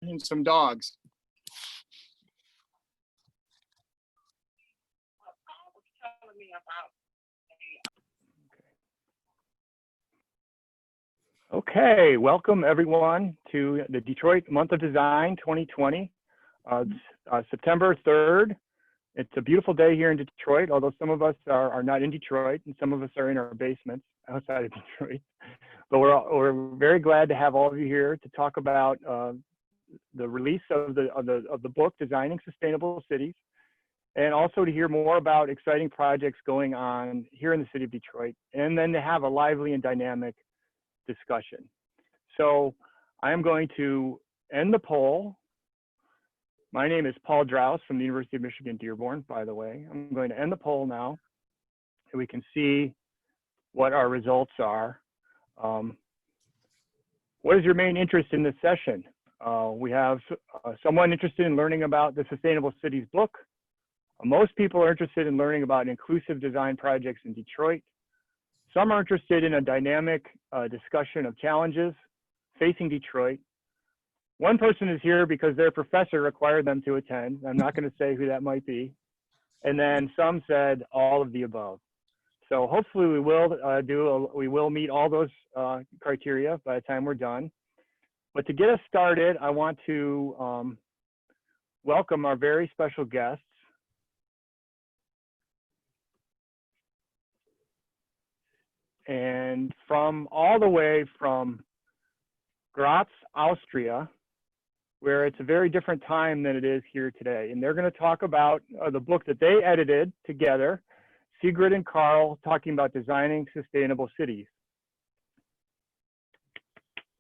and some dogs. Okay, welcome everyone to the Detroit Month of Design 2020. September 3rd. It's a beautiful day here in Detroit, although some of us are not in Detroit and some of us are in our basements outside of Detroit. But we're very glad to have all of you here to talk about the release of the book, Designing Sustainable Cities, and also to hear more about exciting projects going on here in the city of Detroit, and then to have a lively and dynamic discussion. So I am going to end the poll. My name is Paul Draus from the University of Michigan Dearborn, by the way. I'm going to end the poll now so we can see what our results are. What is your main interest in this session? We have someone interested in learning about the Sustainable Cities book. Most people are interested in learning about inclusive design projects in Detroit. Some are interested in a dynamic discussion of challenges facing Detroit. One person is here because their professor required them to attend. I'm not going to say who that might be. And then some said all of the above. So hopefully we will meet all those criteria by the time we're done. But to get us started, I want to welcome our very special guests. And from all the way from Graz, Austria, where it's a very different time than it is here today. And they're going to talk about the book that they edited together, Sigrid and Karl, talking about designing sustainable cities.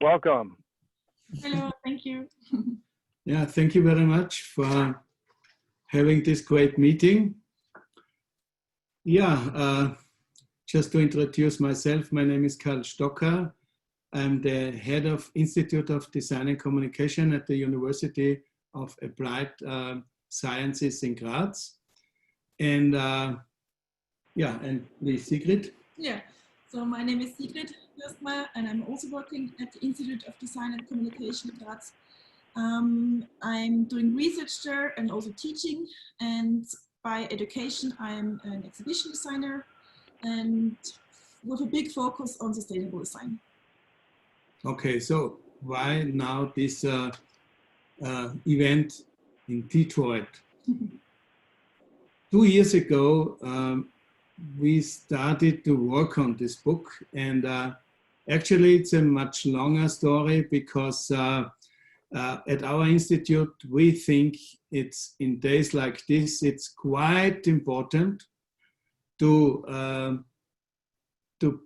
Welcome. Hello, thank you. Yeah, thank you very much for having this great meeting. Yeah, just to introduce myself, my name is Karl Stocker. I'm the head of Institute of Design and Communication at the University of Applied Sciences in Graz. And yeah, and the Sigrid. Yeah, so my name is Sigrid Bürstmayr, and I'm also working at the Institute of Design and Communication in Graz. I'm doing research there and also teaching, and by education, I'm an exhibition designer and with a big focus on sustainable design. Okay, so why now this event in Detroit? 2 years ago, we started to work on this book, and actually it's a much longer story because at our institute we think it's in days like this it's quite important to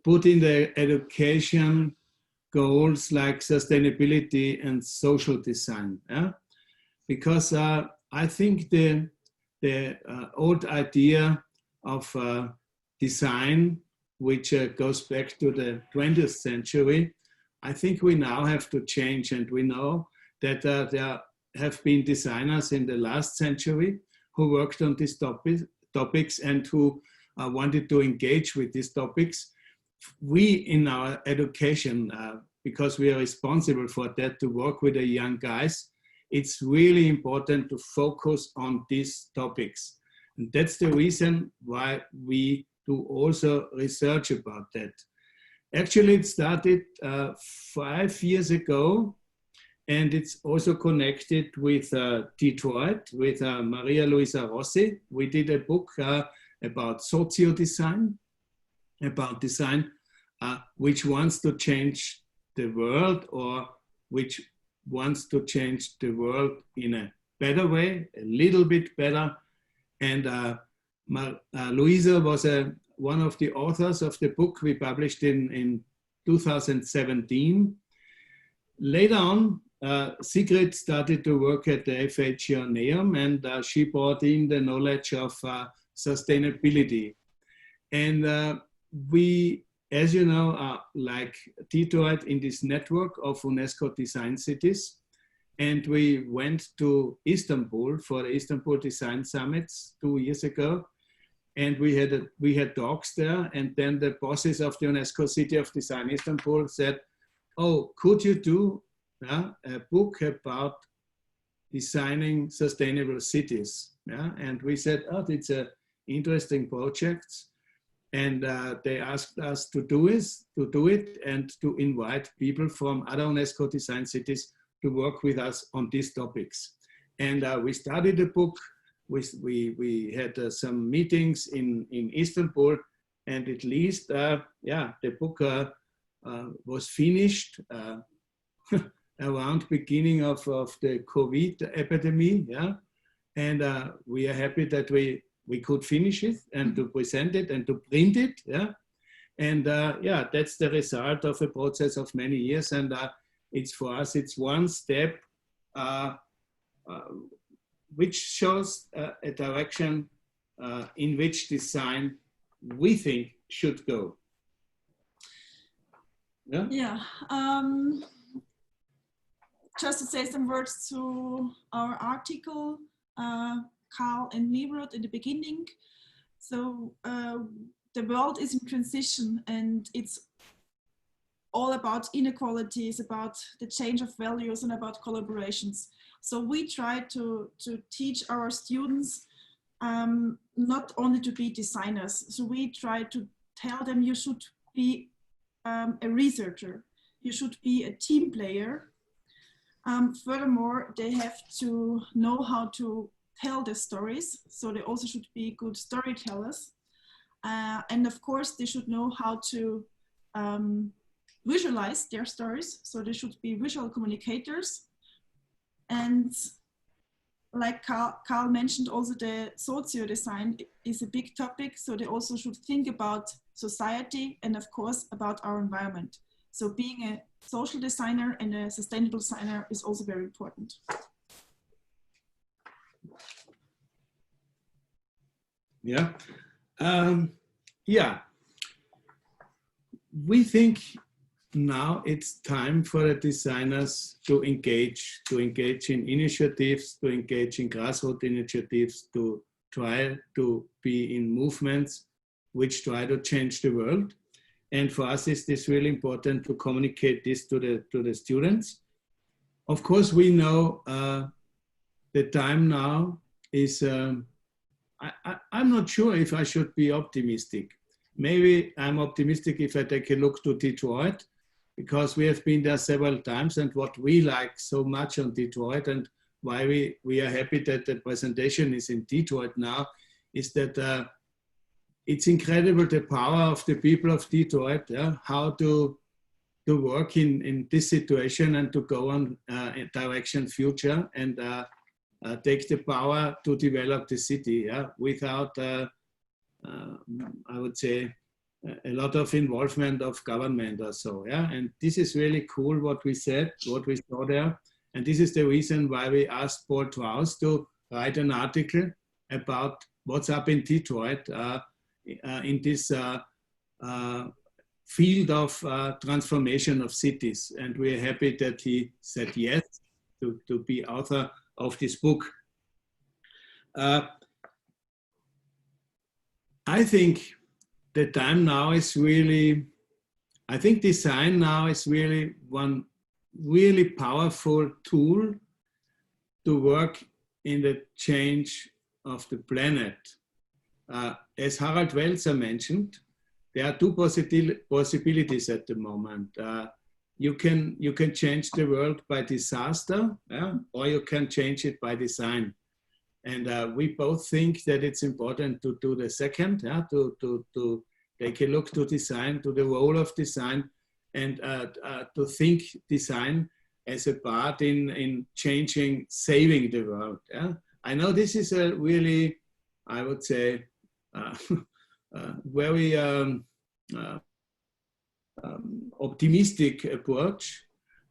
put in the education goals like sustainability and social design, yeah? Because I think the old idea of design, which goes back to the 20th century, I think we now have to change, and we know that there have been designers in the last century who worked on these topics and who wanted to engage with these topics. We in our education, because we are responsible for that, to work with the young guys, it's really important to focus on these topics. And that's the reason why we do also research about that. Actually, it started 5 years ago, and it's also connected with Detroit, with Maria Luisa Rossi. We did a book about socio-design, about design which wants to change the world, or which wants to change the world in a better way, a little bit better. And Luisa was one of the authors of the book we published in 2017. Later on, Sigrid started to work at the FH Neum, and she brought in the knowledge of sustainability. And we, as you know, are like Detroit in this network of UNESCO design cities. And we went to Istanbul for the Istanbul Design Summits 2 years ago. And we had talks there. And then the bosses of the UNESCO City of Design Istanbul said, oh, could you do a book about designing sustainable cities. Yeah? And we said, oh, it's an interesting project. And they asked us to do it and to invite people from other UNESCO design cities to work with us on these topics. And we started the book. We had some meetings in Istanbul, and at least, yeah, the book was finished around beginning of the COVID epidemic. Yeah, and we are happy that we could finish it and to present it and to print it. Yeah, and yeah, that's the result of a process of many years, and it's for us, it's one step which shows a direction in which design we think should go. Yeah. Yeah. Just to say some words to our article, Karl and me wrote in the beginning. So the world is in transition, and it's all about inequalities, about the change of values, and about collaborations. So we try to teach our students not only to be designers. So we try to tell them you should be a researcher, you should be a team player. Furthermore, they have to know how to tell the stories, so they also should be good storytellers. And of course, they should know how to visualize their stories, so they should be visual communicators. And like Karl mentioned, also the socio-design is a big topic, so they also should think about society and of course about our environment. So being a social designer and a sustainable designer is also very important. Yeah, yeah. We think now it's time for the designers to engage in initiatives, to engage in grassroots initiatives, to try to be in movements which try to change the world. And for us, is this really important to communicate this to the students. Of course, we know the time now is, I'm not sure if I should be optimistic. Maybe I'm optimistic if I take a look to Detroit, because we have been there several times, and what we like so much on Detroit and why we are happy that the presentation is in Detroit now is that it's incredible the power of the people of Detroit, yeah? How to work in this situation and to go on in direction future and take the power to develop the city, yeah? Without, I would say, a lot of involvement of government or so, yeah? And this is really cool what we said, what we saw there. And this is the reason why we asked Paul Traus to write an article about what's up in Detroit in this field of transformation of cities. And we're happy that he said yes to be author of this book. I think the time now is really, I think design now is really one really powerful tool to work in the change of the planet. As Harald Welzer mentioned, there are two possibilities at the moment. You can change the world by disaster, yeah? Or you can change it by design. And we both think that it's important to do the second, yeah? To take a look to design, to the role of design, and to think design as a part in changing, saving the world. Yeah? I know this is a really, I would say, very optimistic approach,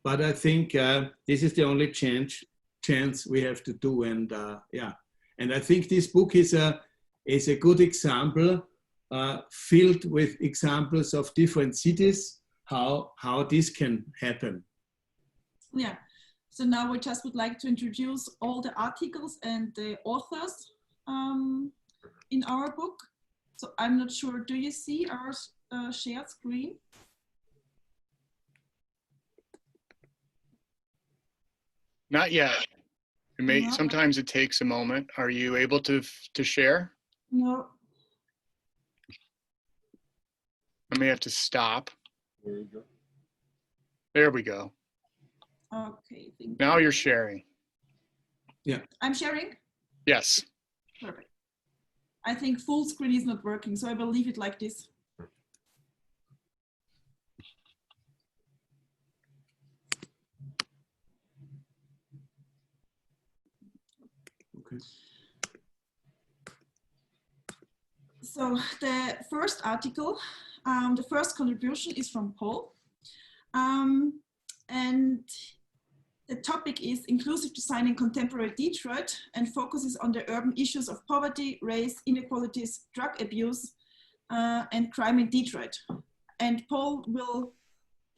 but I think this is the only chance we have to do. And yeah, and I think this book is a good example, filled with examples of different cities, how this can happen. Yeah, so now we just would like to introduce all the articles and the authors in our book. So I'm not sure, do you see our shared screen? Not yet. It No. sometimes it takes a moment. Are you able to share? No. I may have to stop. There you go. There we go. Okay. Thank Now you. you're sharing. I'm sharing. Yes. Perfect. I think full screen is not working, so I will leave it like this. Okay. So the first article, the first contribution is from Paul. And the topic is inclusive design in contemporary Detroit and focuses on the urban issues of poverty, race, inequalities, drug abuse, and crime in Detroit. And Paul will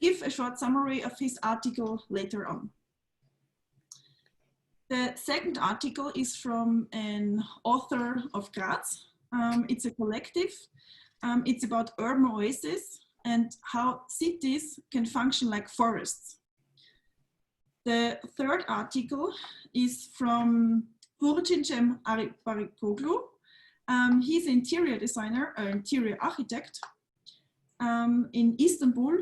give a short summary of his article later on. The second article is from an author of Graz. It's a collective. It's about urban oases and how cities can function like forests. The third article is from Burçin Aripoglu. He's an interior designer, or interior architect in Istanbul,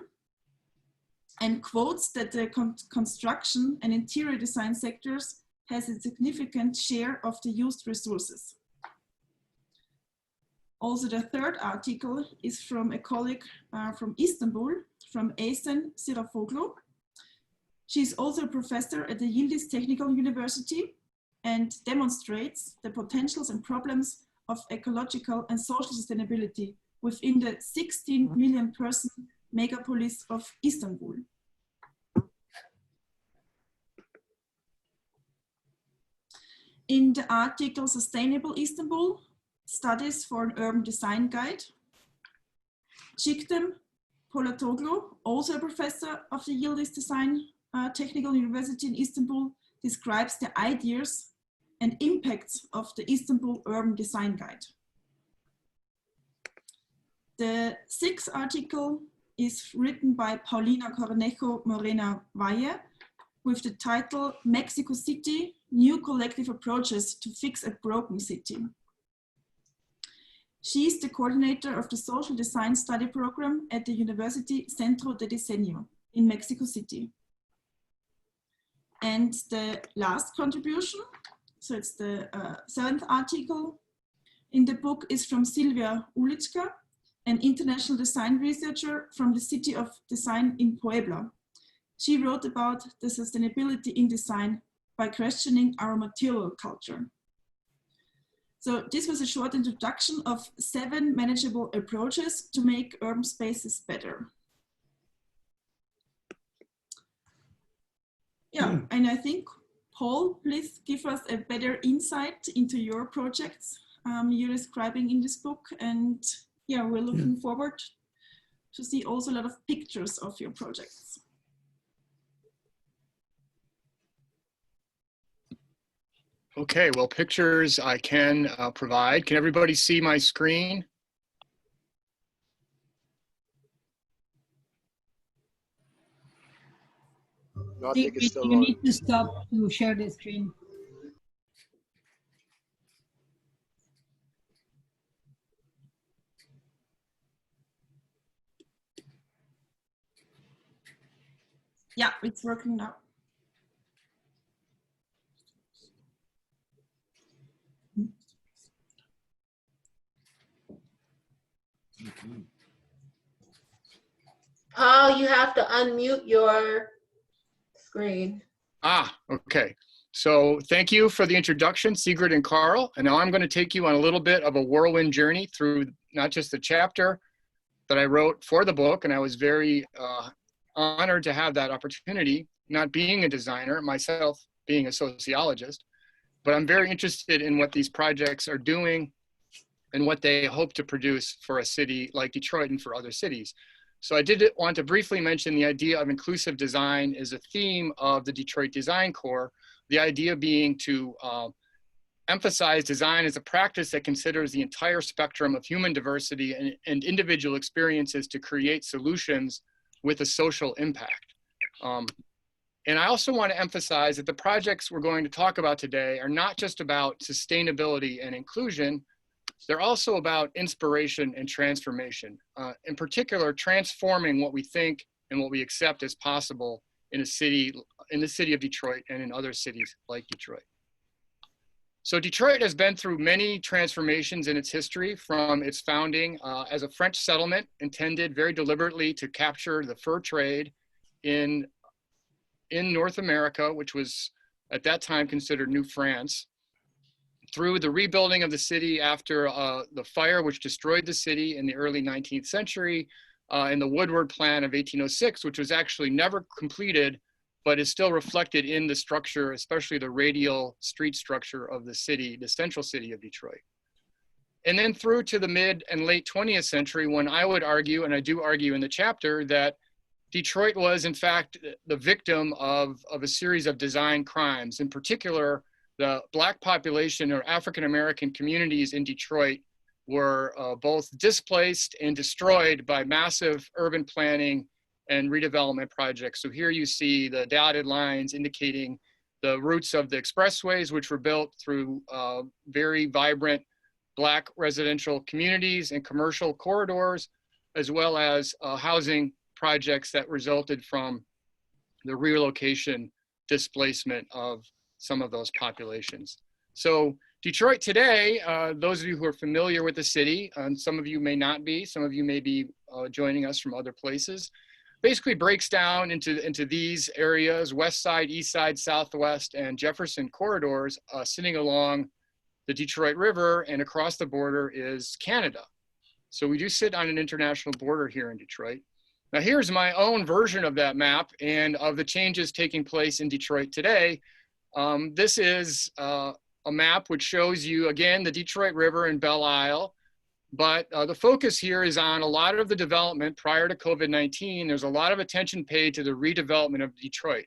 and quotes that the construction and interior design sectors has a significant share of the used resources. Also, the third article is from a colleague from Istanbul, from Aysen Sirafoglu. She's also a professor at the Yildiz Technical University and demonstrates the potentials and problems of ecological and social sustainability within the 16 million person megapolis of Istanbul. In the article Sustainable Istanbul, Studies for an Urban Design Guide, Çiğdem Polatoglu, also a professor of the Yildiz Technical University in Istanbul, describes the ideas and impacts of the Istanbul Urban Design Guide. The sixth article is written by Paulina Cornejo Morena Valle with the title Mexico City, New Collective Approaches to Fix a Broken City. She is the coordinator of the Social Design Study Program at the University Centro de Diseño in Mexico City. And the last contribution, so it's the seventh article in the book, is from Silvia Ulička, an international design researcher from the City of Design in Puebla. She wrote about the sustainability in design by questioning our material culture. So this was a short introduction of 7 manageable approaches to make urban spaces better. Yeah, and I think, Paul, please give us a better insight into your projects you're describing in this book. And yeah, we're looking forward to see also a lot of pictures of your projects. Okay, well, pictures I can provide. Can everybody see my screen? I think it's still You on. need to stop to share the screen. Yeah, it's working now. Paul, you have to unmute your screen. Ah, okay. So thank you for the introduction, Sigrid and Karl. And now I'm going to take you on a little bit of a whirlwind journey through not just the chapter that I wrote for the book, and I was very honored to have that opportunity, not being a designer, myself being a sociologist, but I'm very interested in what these projects are doing and what they hope to produce for a city like Detroit and for other cities. So I did want to briefly mention the idea of inclusive design is a theme of the Detroit Design Corps, the idea being to emphasize design as a practice that considers the entire spectrum of human diversity and individual experiences to create solutions with a social impact. And I also want to emphasize that the projects we're going to talk about today are not just about sustainability and inclusion, they're also about inspiration and transformation. In particular, transforming what we think and what we accept as possible in the city of Detroit and in other cities like Detroit. So Detroit has been through many transformations in its history, from its founding as a French settlement intended very deliberately to capture the fur trade in North America, which was at that time considered New France, through the rebuilding of the city after the fire which destroyed the city in the early 19th century, and the Woodward Plan of 1806, which was actually never completed, but is still reflected in the structure, especially the radial street structure of the city, the central city of Detroit. And then through to the mid and late 20th century, when I would argue, and I do argue in the chapter, that Detroit was in fact the victim of a series of design crimes. In particular, the Black population or African-American communities in Detroit were both displaced and destroyed by massive urban planning and redevelopment projects. So here you see the dotted lines indicating the routes of the expressways, which were built through very vibrant Black residential communities and commercial corridors, as well as housing projects that resulted from the relocation, displacement of some of those populations. So Detroit today, those of you who are familiar with the city, and some of you may not be, some of you may be joining us from other places, basically breaks down into these areas: West Side, East Side, Southwest, and Jefferson corridors sitting along the Detroit River, and across the border is Canada. So we do sit on an international border here in Detroit. Now here's my own version of that map and of the changes taking place in Detroit today. This is a map which shows you, again, the Detroit River and Belle Isle. But the focus here is on a lot of the development prior to COVID-19. There's a lot of attention paid to the redevelopment of Detroit.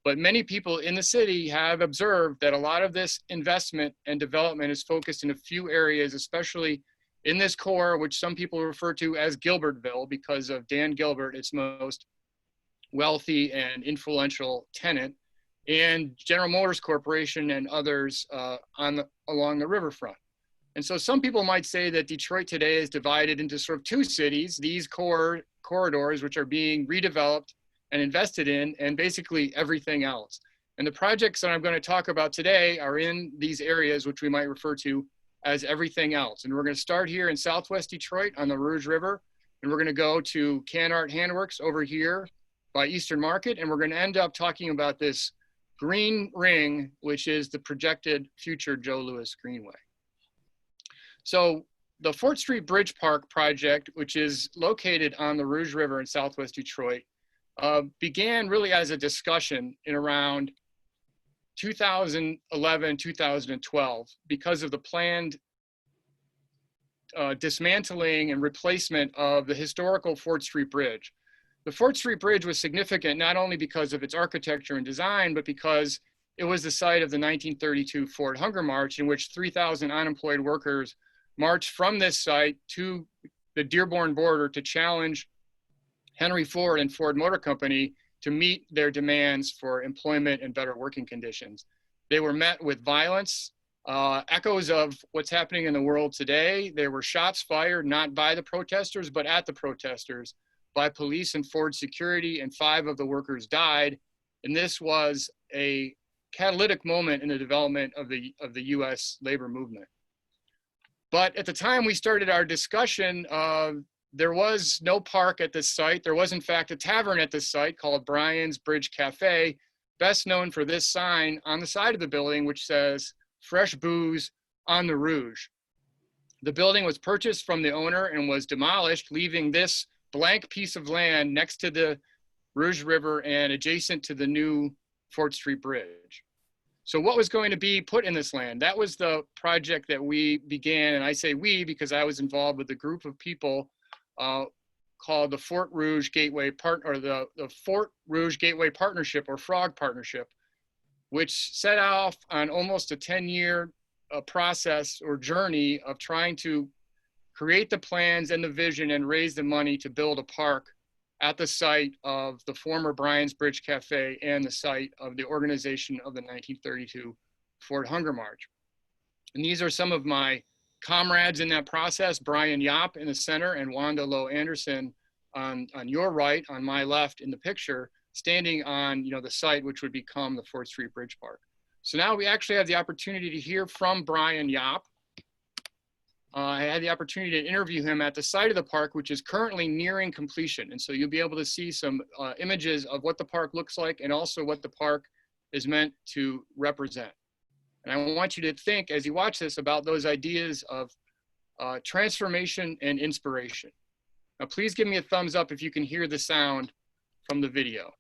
But many people in the city have observed that a lot of this investment and development is focused in a few areas, especially in this core, which some people refer to as Gilbertville because of Dan Gilbert, its most wealthy and influential tenant, and General Motors Corporation and others along the riverfront. And so some people might say that Detroit today is divided into sort of two cities, these core corridors, which are being redeveloped and invested in, and basically everything else. And the projects that I'm going to talk about today are in these areas, which we might refer to as everything else. And we're going to start here in Southwest Detroit on the Rouge River, and we're going to go to Can Art Handworks over here by Eastern Market, and we're going to end up talking about this green ring, which is the projected future Joe Louis Greenway. So the Fort Street Bridge Park project, which is located on the Rouge River in Southwest Detroit, began really as a discussion in around 2011, 2012, because of the planned dismantling and replacement of the historical Fort Street Bridge. The Fort Street Bridge was significant not only because of its architecture and design, but because it was the site of the 1932 Ford Hunger March, in which 3,000 unemployed workers marched from this site to the Dearborn border to challenge Henry Ford and Ford Motor Company to meet their demands for employment and better working conditions. They were met with violence, echoes of what's happening in the world today. There were shots fired, not by the protesters, but at the protesters, by police and Ford security, and 5 of the workers died. And this was a catalytic moment in the development of the US labor movement. But at the time we started our discussion, there was no park at this site. There was in fact a tavern at this site called Brian's Bridge Cafe, best known for this sign on the side of the building, which says, "Fresh booze on the Rouge." The building was purchased from the owner and was demolished, leaving this blank piece of land next to the Rouge River and adjacent to the new Fort Street Bridge. So what was going to be put in this land? That was the project that we began, and I say we because I was involved with a group of people called the Fort Rouge Gateway the Fort Rouge Gateway Partnership, or FROG Partnership, which set off on almost a 10-year process or journey of trying to create the plans and the vision and raise the money to build a park at the site of the former Bryan's Bridge Cafe and the site of the organization of the 1932 Ford Hunger March. And these are some of my comrades in that process: Brian Yop in the center and Wanda Lowe Anderson on your right, on my left in the picture, standing on the site which would become the 4th Street Bridge Park. So now we actually have the opportunity to hear from Brian Yop. I had the opportunity to interview him at the site of the park, which is currently nearing completion. And so you'll be able to see some images of what the park looks like and also what the park is meant to represent. And I want you to think, as you watch this, about those ideas of transformation and inspiration. Now, please give me a thumbs up if you can hear the sound from the video.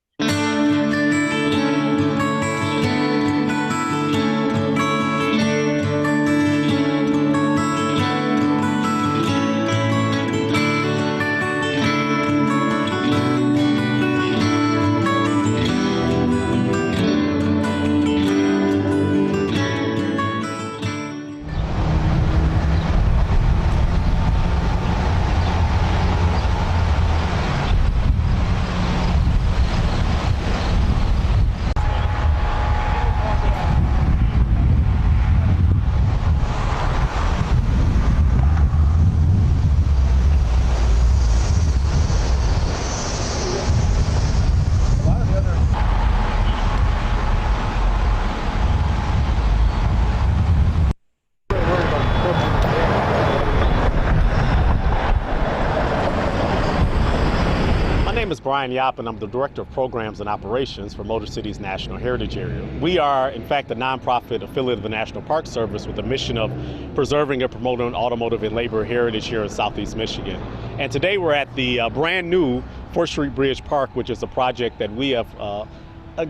Brian Yop, and I'm the Director of Programs and Operations for Motor City's National Heritage Area. We are, in fact, a nonprofit affiliate of the National Park Service with the mission of preserving and promoting automotive and labor heritage here in Southeast Michigan. And today we're at the brand new 4th Street Bridge Park, which is a project that we have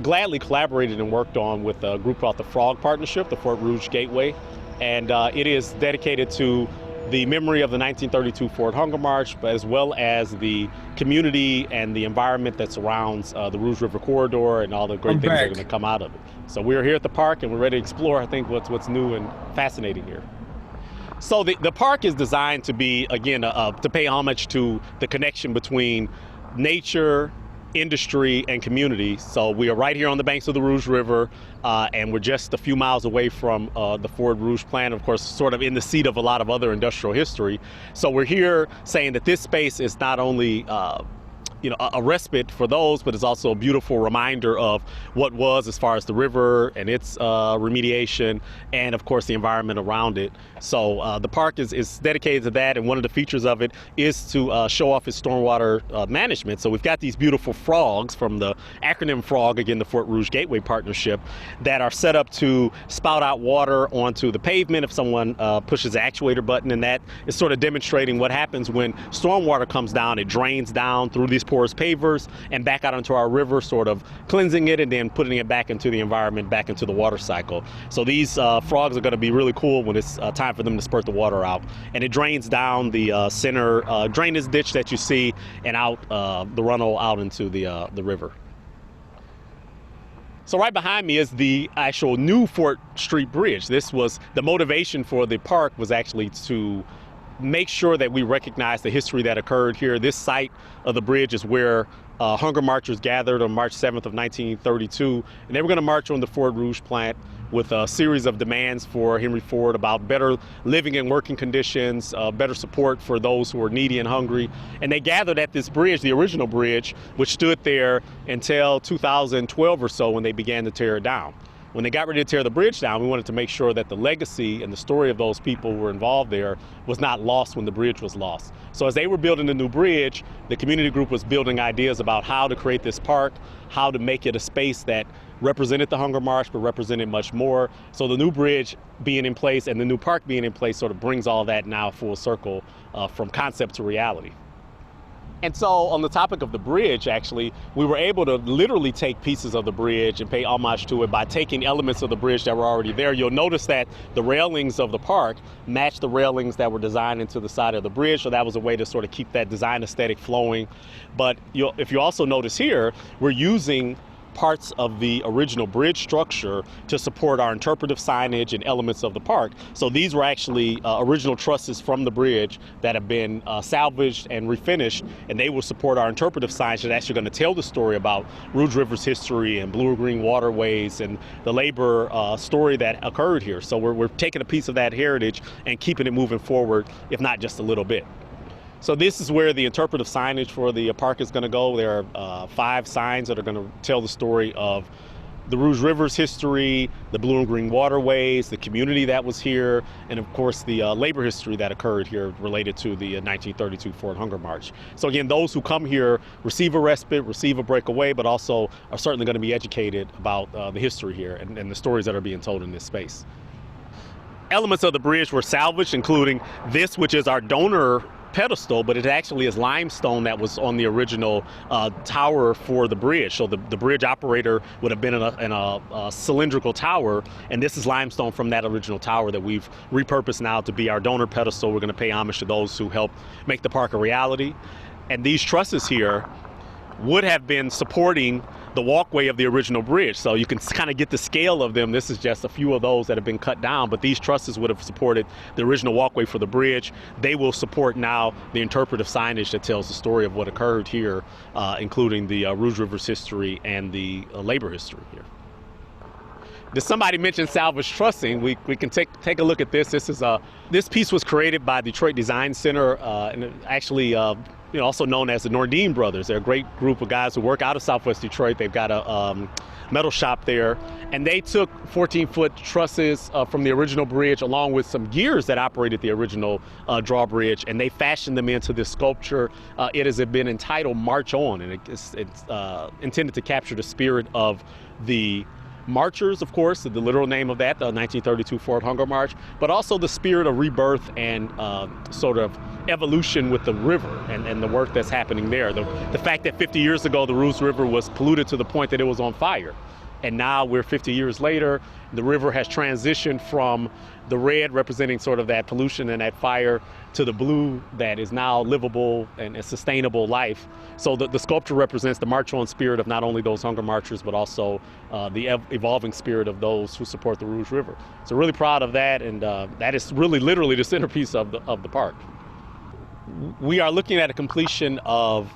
gladly collaborated and worked on with a group called the Frog Partnership, the Fort Rouge Gateway. And it is dedicated to the memory of the 1932 Ford Hunger March, but as well as the community and the environment that surrounds the Rouge River Corridor and all the great things that are going to come out of it. So we're here at the park and we're ready to explore, I think, what's new and fascinating here. So the park is designed to be, again, to pay homage to the connection between nature, industry, and community. So we are right here on the banks of the Rouge River, and we're just a few miles away from the Ford Rouge plant, of course, sort of in the seat of a lot of other industrial history. So we're here saying that this space is not only a respite for those, but it's also a beautiful reminder of what was as far as the river and its remediation, and of course the environment around it. So the park is dedicated to that, and one of the features of it is to show off its stormwater management. So we've got these beautiful frogs from the acronym FROG, again the Fort Rouge Gateway Partnership, that are set up to spout out water onto the pavement if someone pushes the actuator button, and that is sort of demonstrating what happens when stormwater comes down. It drains down through these porous pavers and back out into our river, sort of cleansing it and then putting it back into the environment, back into the water cycle. So these frogs are going to be really cool when it's time for them to spurt the water out. And it drains down the center drainage ditch that you see and out the runoff out into the river. So right behind me is the actual new 4th Street Bridge. This was the motivation for the park, was actually to make sure that we recognize the history that occurred here. This site of the bridge is where hunger marchers gathered on March 7th of 1932, and they were going to march on the Ford Rouge plant with a series of demands for Henry Ford about better living and working conditions, better support for those who are needy and hungry. And they gathered at this bridge, the original bridge, which stood there until 2012 or so when they began to tear it down. When they got ready to tear the bridge down, we wanted to make sure that the legacy and the story of those people who were involved there was not lost when the bridge was lost. So as they were building the new bridge, the community group was building ideas about how to create this park, how to make it a space that represented the Hunger March, but represented much more. So the new bridge being in place and the new park being in place sort of brings all that now full circle from concept to reality. And so on the topic of the bridge, actually, we were able to literally take pieces of the bridge and pay homage to it by taking elements of the bridge that were already there. You'll notice that the railings of the park match the railings that were designed into the side of the bridge, so that was a way to sort of keep that design aesthetic flowing. But if you also notice here, we're using parts of the original bridge structure to support our interpretive signage and elements of the park. So these were actually original trusses from the bridge that have been salvaged and refinished, and they will support our interpretive signage that's actually going to tell the story about Rouge River's history and blue or green waterways and the labor story that occurred here. So we're taking a piece of that heritage and keeping it moving forward, if not just a little bit. So this is where the interpretive signage for the park is going to go. There are 5 signs that are going to tell the story of the Rouge River's history, the blue and green waterways, the community that was here, and of course the labor history that occurred here related to the 1932 Ford Hunger March. So again, those who come here receive a respite, receive a breakaway, but also are certainly going to be educated about the history here and the stories that are being told in this space. Elements of the bridge were salvaged, including this, which is our donor pedestal, but it actually is limestone that was on the original tower for the bridge. So the bridge operator would have been in a cylindrical tower, and this is limestone from that original tower that we've repurposed now to be our donor pedestal. We're going to pay homage to those who helped make the park a reality. And these trusses here would have been supporting the walkway of the original bridge. So you can kind of get the scale of them. This is just a few of those that have been cut down, but these trusses would have supported the original walkway for the bridge. They will support now the interpretive signage that tells the story of what occurred here, including the Rouge River's history and the labor history here. Did somebody mention salvage trussing? We can take a look at this. This piece was created by Detroit Design Center, and actually also known as the Nordine Brothers. They're a great group of guys who work out of Southwest Detroit. They've got a metal shop there, and they took 14-foot trusses from the original bridge along with some gears that operated the original drawbridge, and they fashioned them into this sculpture. It has been entitled March On, and it's intended to capture the spirit of the marchers, of course, the literal name of that, the 1932 Ford Hunger March, but also the spirit of rebirth and sort of evolution with the river and the work that's happening there. The fact that 50 years ago the Rouge River was polluted to the point that it was on fire. And now we're 50 years later, the river has transitioned from the red representing sort of that pollution and that fire to the blue that is now livable and a sustainable life. So the sculpture represents the march on spirit of not only those hunger marchers, but also the evolving spirit of those who support the Rouge River. So really proud of that, and that is really literally the centerpiece of the park. We are looking at a completion of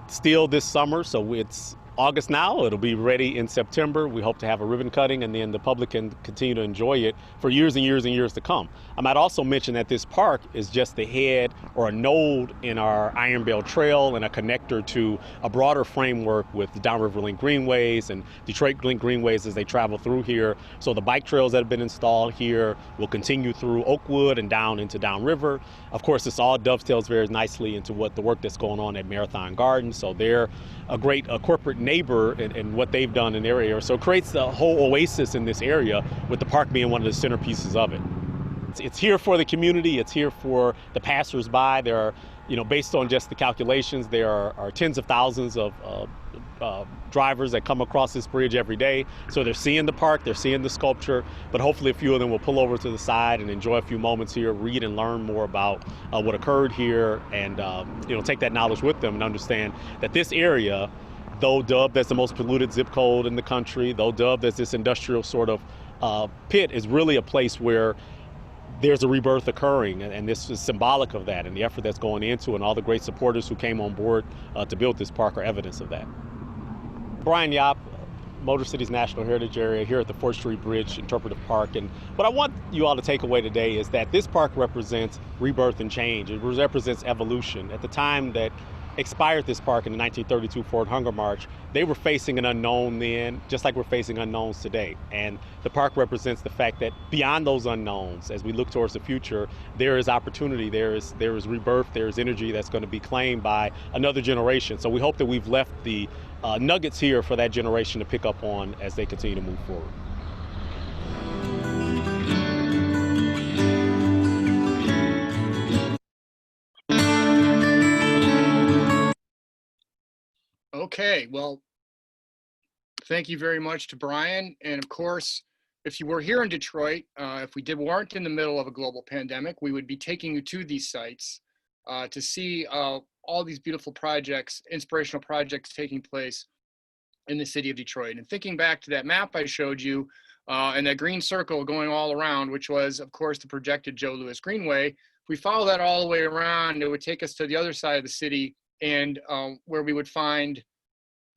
steel this summer, so it's August now. It'll be ready in September. We hope to have a ribbon cutting, and then the public can continue to enjoy it for years and years and years to come. I might also mention that this park is just the head or a node in our Iron Bell Trail and a connector to a broader framework with the Downriver Link Greenways and Detroit Link Greenways as they travel through here. So the bike trails that have been installed here will continue through Oakwood and down into Downriver. Of course, this all dovetails very nicely into what the work that's going on at Marathon Gardens. So they're a great corporate neighbor in what they've done in their area. So it creates a whole oasis in this area, with the park being one of the centerpieces of it. It's here for the community. It's here for the passersby. There are, based on just the calculations, there are tens of thousands of drivers that come across this bridge every day. So they're seeing the park, they're seeing the sculpture, but hopefully a few of them will pull over to the side and enjoy a few moments here, read and learn more about what occurred here, and take that knowledge with them and understand that this area, though dubbed as the most polluted zip code in the country, though dubbed as this industrial sort of pit, is really a place where there's a rebirth occurring, and this is symbolic of that, and the effort that's going into, and all the great supporters who came on board to build this park are evidence of that. Brian Yap, Motor City's National Heritage Area, here at the 4th Street Bridge Interpretive Park. And what I want you all to take away today is that this park represents rebirth and change. It represents evolution. At the time that expired this park in the 1932 Ford Hunger March, they were facing an unknown then, just like we're facing unknowns today. And the park represents the fact that beyond those unknowns, as we look towards the future, there is opportunity, there is rebirth, there is energy that's going to be claimed by another generation. So we hope that we've left the nuggets here for that generation to pick up on as they continue to move forward. Okay, well, thank you very much to Brian. And of course, if you were here in Detroit, if we weren't in the middle of a global pandemic, we would be taking you to these sites to see all these beautiful projects, inspirational projects taking place in the city of Detroit. And thinking back to that map I showed you, and that green circle going all around, which was, of course, the projected Joe Louis Greenway. If we follow that all the way around, it would take us to the other side of the city, and where we would find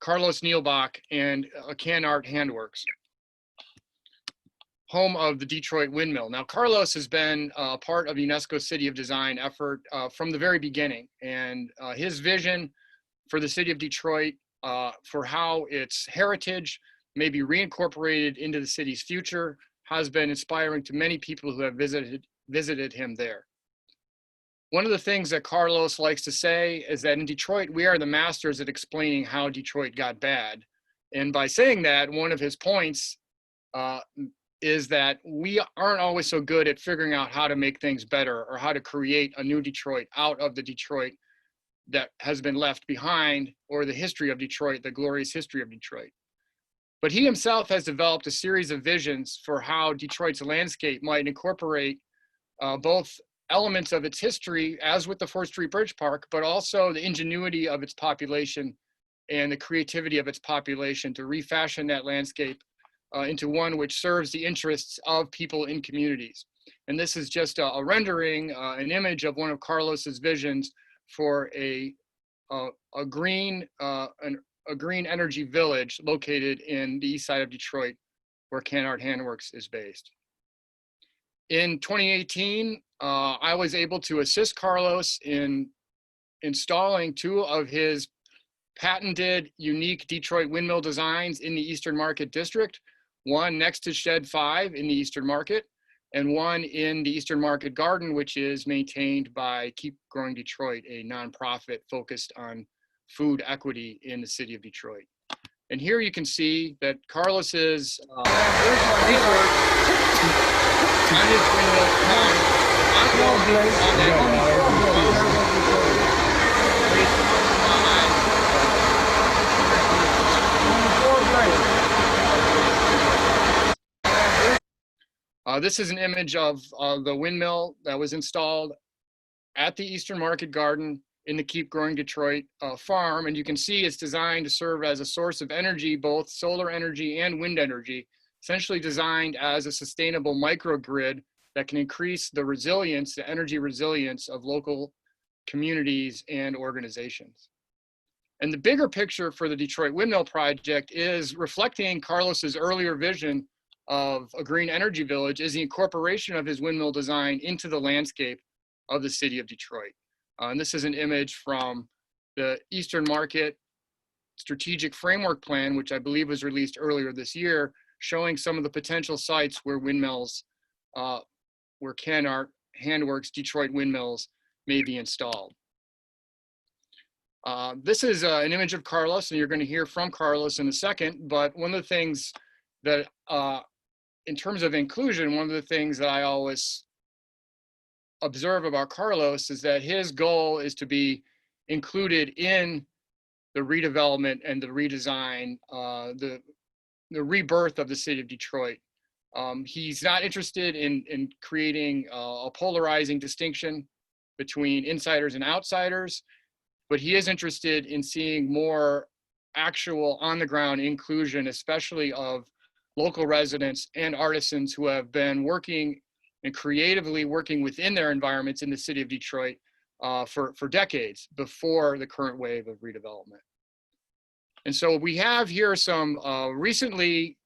Carlos Nielbock and Can Art Handworks, home of the Detroit Windmill. Now, Carlos has been part of the UNESCO City of Design effort from the very beginning, and his vision for the city of Detroit, for how its heritage may be reincorporated into the city's future, has been inspiring to many people who have visited him there. One of the things that Carlos likes to say is that in Detroit, we are the masters at explaining how Detroit got bad. And by saying that, one of his points is that we aren't always so good at figuring out how to make things better or how to create a new Detroit out of the Detroit that has been left behind, or the history of Detroit, the glorious history of Detroit. But he himself has developed a series of visions for how Detroit's landscape might incorporate both elements of its history, as with the 4th Street Bridge Park, but also the ingenuity of its population and the creativity of its population to refashion that landscape into one which serves the interests of people in communities. And this is just a rendering, an image of one of Carlos's visions for a green energy village located in the east side of Detroit, where Can Art Handworks is based. In 2018, I was able to assist Carlos in installing 2 of his patented, unique Detroit windmill designs in the Eastern Market District, one next to Shed 5 in the Eastern Market, and one in the Eastern Market Garden, which is maintained by Keep Growing Detroit, a nonprofit focused on food equity in the city of Detroit. And here you can see that Carlos's research on his windmill this is an image of the windmill that was installed at the Eastern Market Garden in the Keep Growing Detroit farm. And you can see it's designed to serve as a source of energy, both solar energy and wind energy, essentially designed as a sustainable microgrid that can increase the resilience, the energy resilience of local communities and organizations. And the bigger picture for the Detroit Windmill Project is reflecting Carlos's earlier vision of a green energy village, is the incorporation of his windmill design into the landscape of the city of Detroit. And this is an image from the Eastern Market Strategic Framework Plan, which I believe was released earlier this year, showing some of the potential sites where windmills, where Can Art Handworks Detroit windmills may be installed. This is an image of Carlos, and you're going to hear from Carlos in a second, but one of the things that, in terms of inclusion, one of the things that I always observe about Carlos is that his goal is to be included in the redevelopment and the redesign, the rebirth of the city of Detroit. He's not interested in creating a polarizing distinction between insiders and outsiders, but he is interested in seeing more actual on-the-ground inclusion, especially of local residents and artisans who have been working and creatively working within their environments in the city of Detroit for decades before the current wave of redevelopment. And so we have here some recently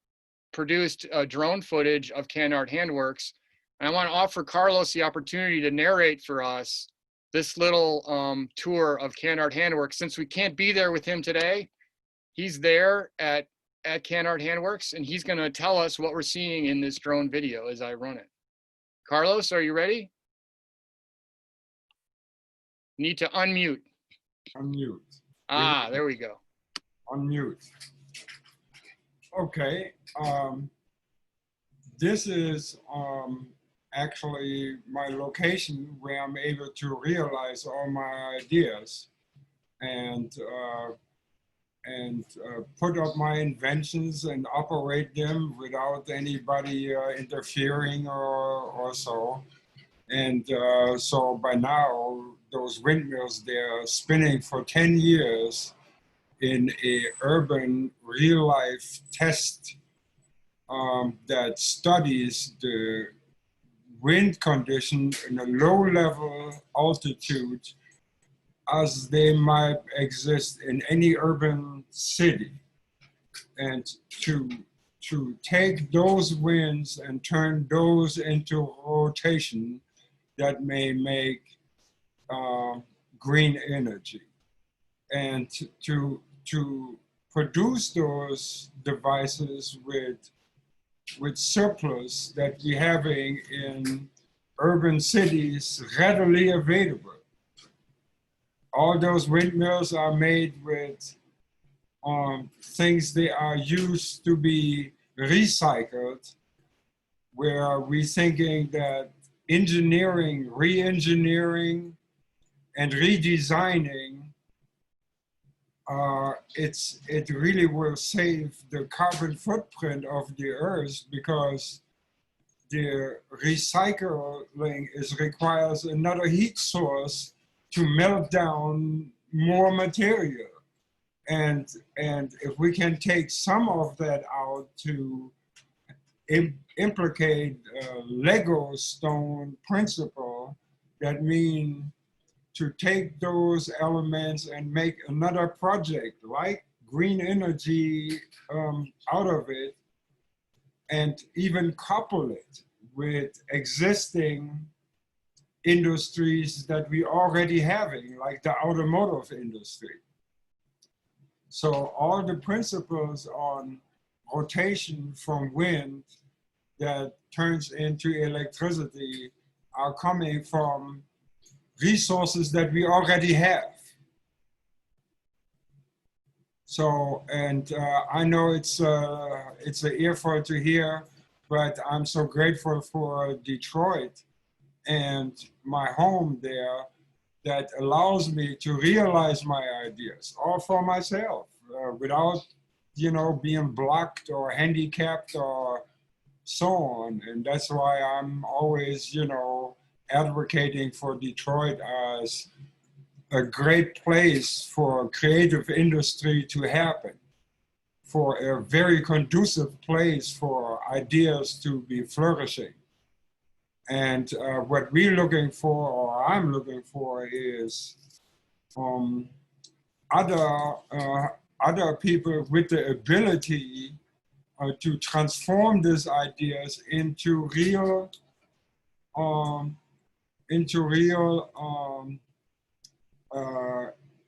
produced drone footage of Can Art Handworks. And I want to offer Carlos the opportunity to narrate for us this little tour of Can Art Handworks. Since we can't be there with him today, he's there at Can Art Handworks, and he's going to tell us what we're seeing in this drone video as I run it. Carlos, are you ready? Need to unmute. Unmute. Ah, there we go. Unmute. Okay. This is actually my location where I'm able to realize all my ideas and put up my inventions and operate them without anybody interfering or so. And so by now, those windmills, they're spinning for 10 years in a urban real life test that studies the wind condition in a low level altitude as they might exist in any urban city, and to take those winds and turn those into rotation that may make green energy, and to produce those devices with surplus that we're having in urban cities readily available. All those windmills are made with things that are used to be recycled, where we're thinking that engineering, re-engineering, and redesigning, it really will save the carbon footprint of the earth, because the recycling requires another heat source to melt down more material. And if we can take some of that out to implicate Lego stone principle, that means to take those elements and make another project like green energy out of it, and even couple it with existing industries that we already having, like the automotive industry. So all the principles on rotation from wind that turns into electricity are coming from resources that we already have. So, and I know it's an earful to hear, but I'm so grateful for Detroit and my home there that allows me to realize my ideas, all for myself, without, you know, being blocked or handicapped or so on. And that's why I'm always, you know, advocating for Detroit as a great place for creative industry to happen, for a very conducive place for ideas to be flourishing. And what we're looking for, or I'm looking for, is other people with the ability to transform these ideas into real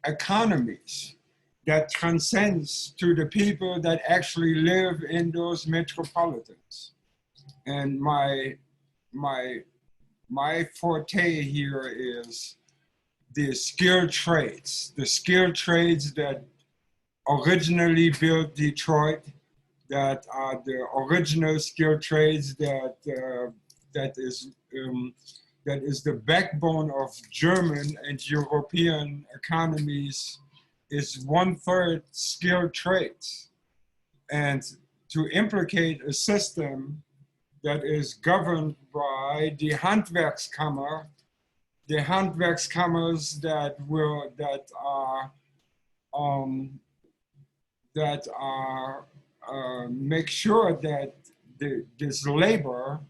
economies that transcends to the people that actually live in those metropolitans. And my forte here is the skilled trades that originally built Detroit, that are the original skilled trades that is the backbone of German and European economies, is 1/3 skilled trades. And to implicate a system that is governed by the Handwerkskammer, the Handwerkskammers that make sure that this labor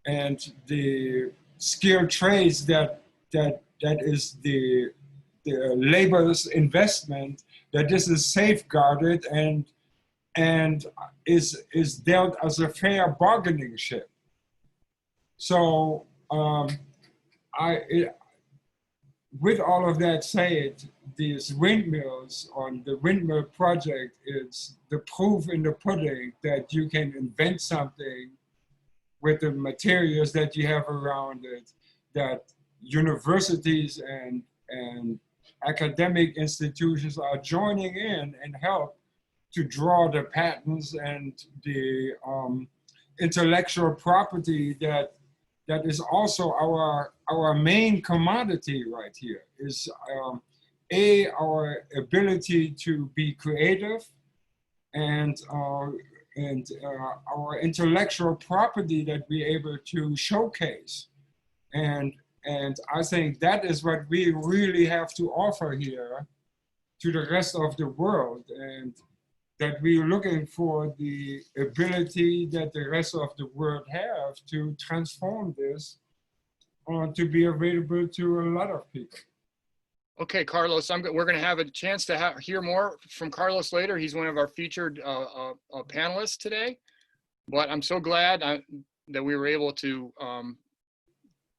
and the skilled trades that is the labor's investment, that this is safeguarded and is dealt as a fair bargaining chip. So with all of that said, these windmills on the windmill project is the proof in the pudding that you can invent something with the materials that you have around it, that universities and academic institutions are joining in and help to draw the patents and the intellectual property that is also our main commodity right here, is our ability to be creative, and our intellectual property that we're able to showcase. And I think that is what we really have to offer here, to the rest of the world, and that we're looking for the ability that the rest of the world have to transform this to be available to a lot of people. Okay, Carlos, we're going to have a chance to hear more from Carlos later. He's one of our featured panelists today. But I'm so glad that we were able to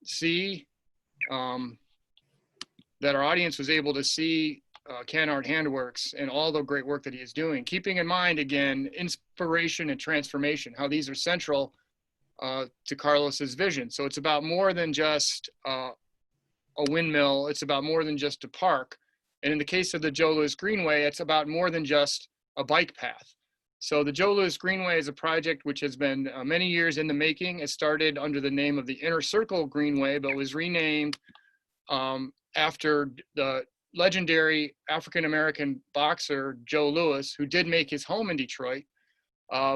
see that our audience was able to see Can-Art Handworks and all the great work that he is doing. Keeping in mind, again, inspiration and transformation, how these are central to Carlos's vision. So it's about more than just a windmill. It's about more than just a park. And in the case of the Joe Louis Greenway, it's about more than just a bike path. So the Joe Louis Greenway is a project which has been many years in the making. It started under the name of the Inner Circle Greenway, but was renamed after the legendary African-American boxer Joe Louis, who did make his home in Detroit.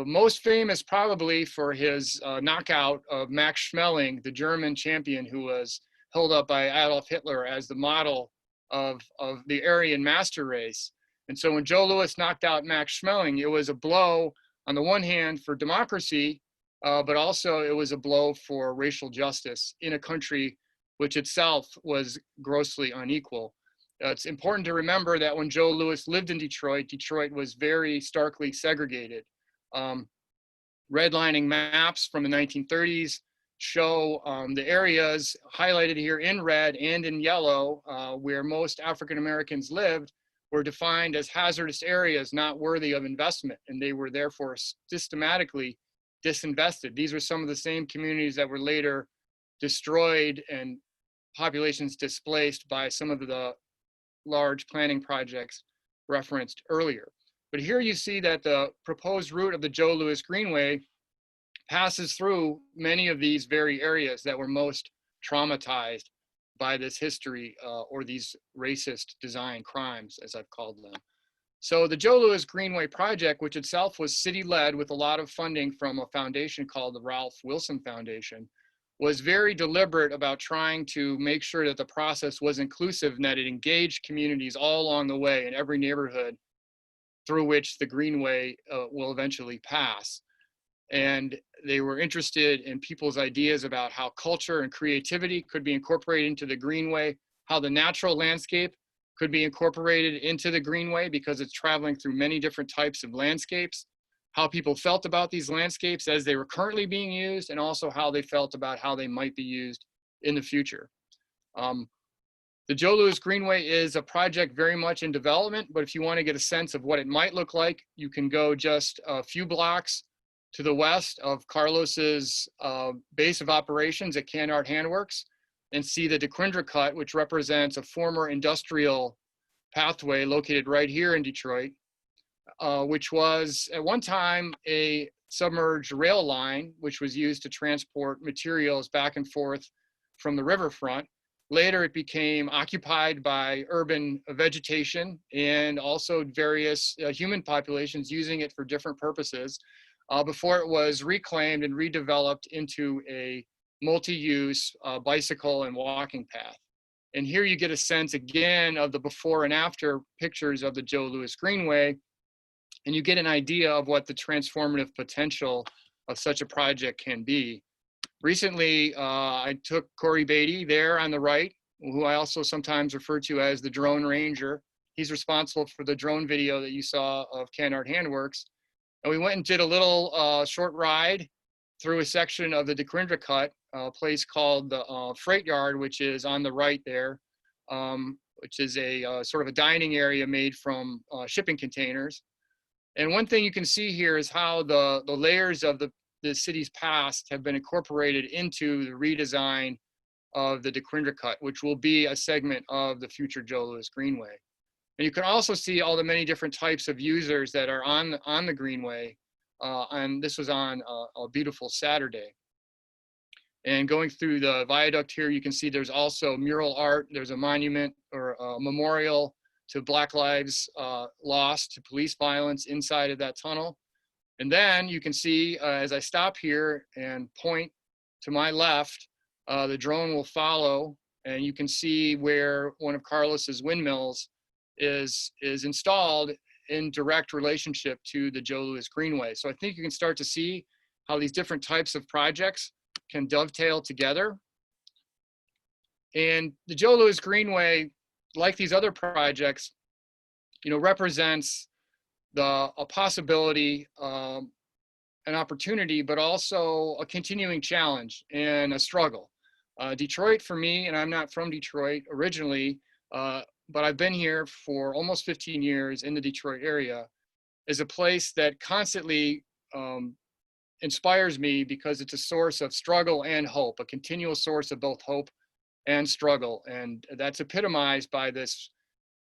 Most famous probably for his knockout of Max Schmeling, the German champion who was held up by Adolf Hitler as the model of the Aryan master race. And so when Joe Louis knocked out Max Schmeling, it was a blow on the one hand for democracy, but also it was a blow for racial justice in a country which itself was grossly unequal. It's important to remember that when Joe Louis lived in Detroit, Detroit was very starkly segregated. Redlining maps from the 1930s show the areas highlighted here in red and in yellow where most African Americans lived were defined as hazardous areas not worthy of investment, and they were therefore systematically disinvested. These were some of the same communities that were later destroyed and populations displaced by some of the large planning projects referenced earlier. But here you see that the proposed route of the Joe Louis Greenway passes through many of these very areas that were most traumatized by this history or these racist design crimes, as I've called them. So the Joe Louis Greenway project, which itself was city-led with a lot of funding from a foundation called the Ralph Wilson Foundation, was very deliberate about trying to make sure that the process was inclusive and that it engaged communities all along the way in every neighborhood through which the Greenway will eventually pass. And they were interested in people's ideas about how culture and creativity could be incorporated into the Greenway, how the natural landscape could be incorporated into the Greenway because it's traveling through many different types of landscapes, how people felt about these landscapes as they were currently being used, and also how they felt about how they might be used in the future. The Joe Louis Greenway is a project very much in development, but if you want to get a sense of what it might look like, you can go just a few blocks to the west of Carlos's base of operations at Can-Art Handworks and see the DeQuindra Cut, which represents a former industrial pathway located right here in Detroit, which was at one time a submerged rail line, which was used to transport materials back and forth from the riverfront. Later, it became occupied by urban vegetation and also various human populations using it for different purposes before it was reclaimed and redeveloped into a multi-use bicycle and walking path. And here you get a sense again of the before and after pictures of the Joe Louis Greenway, and you get an idea of what the transformative potential of such a project can be. Recently, I took Corey Beatty there on the right, who I also sometimes refer to as the drone ranger. He's responsible for the drone video that you saw of Can-Art Handworks. And we went and did a little short ride through a section of the DeQuindra Cut, a place called the Freight Yard, which is on the right there, which is a sort of a dining area made from shipping containers. And one thing you can see here is how the layers of the city's past have been incorporated into the redesign of the DeQuindra Cut, which will be a segment of the future Joe Louis Greenway. And you can also see all the many different types of users that are on the Greenway. And this was on a beautiful Saturday. And going through the viaduct here, you can see there's also mural art. There's a monument or a memorial to Black Lives Lost to police violence inside of that tunnel. And then you can see as I stop here and point to my left, the drone will follow, and you can see where one of Carlos's windmills is installed in direct relationship to the Joe Louis Greenway. So I think you can start to see how these different types of projects can dovetail together. And the Joe Louis Greenway, like these other projects, represents a possibility, an opportunity, but also a continuing challenge and a struggle. Detroit for me, and I'm not from Detroit originally, but I've been here for almost 15 years in the Detroit area, is a place that constantly inspires me because it's a source of struggle and hope, a continual source of both hope and struggle. And that's epitomized by this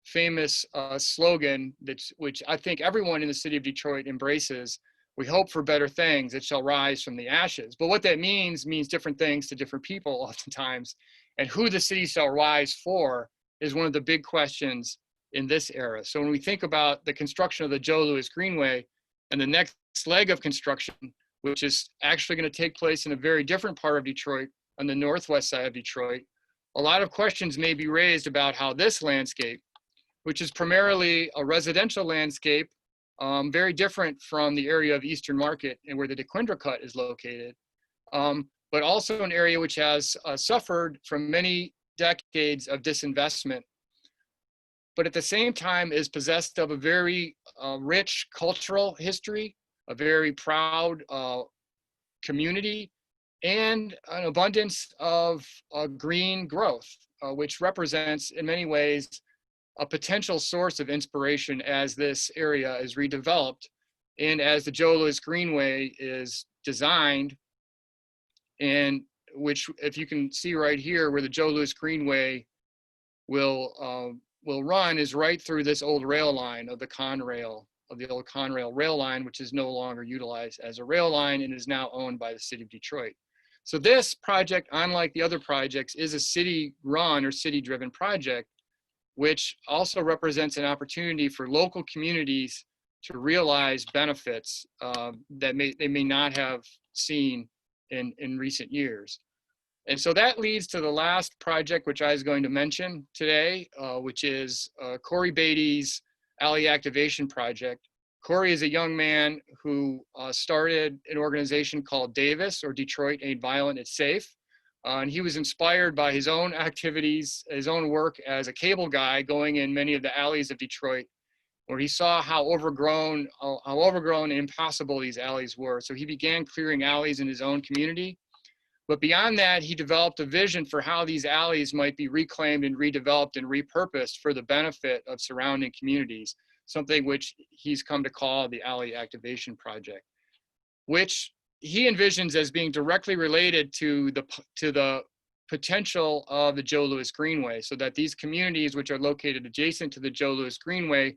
famous slogan, which I think everyone in the city of Detroit embraces: we hope for better things, it shall rise from the ashes. But what that means different things to different people oftentimes. And who the city shall rise for is one of the big questions in this era. So when we think about the construction of the Joe Louis Greenway and the next leg of construction, which is actually going to take place in a very different part of Detroit, on the northwest side of Detroit, a lot of questions may be raised about how this landscape, which is primarily a residential landscape, very different from the area of Eastern Market and where the DeQuindra Cut is located, but also an area which has suffered from many decades of disinvestment, but at the same time is possessed of a very rich cultural history, a very proud community, and an abundance of green growth, which represents in many ways a potential source of inspiration as this area is redeveloped and as the Joe Louis Greenway is designed, and which, if you can see right here where the Joe Louis Greenway will run, is right through this old rail line of the Conrail, of the old Conrail rail line, which is no longer utilized as a rail line and is now owned by the city of Detroit. So this project, unlike the other projects, is a city-run or city-driven project, which also represents an opportunity for local communities to realize benefits that they may not have seen in recent years. And so that leads to the last project, which I was going to mention today, which is Corey Beatty's Alley Activation Project. Corey is a young man who started an organization called Davis, or Detroit Ain't Violent, It's Safe. And he was inspired by his own activities, his own work as a cable guy going in many of the alleys of Detroit, where he saw how overgrown and impossible these alleys were. So he began clearing alleys in his own community. But beyond that, he developed a vision for how these alleys might be reclaimed and redeveloped and repurposed for the benefit of surrounding communities, something which he's come to call the Alley Activation Project, which he envisions as being directly related to the potential of the Joe Louis Greenway, so that these communities which are located adjacent to the Joe Louis Greenway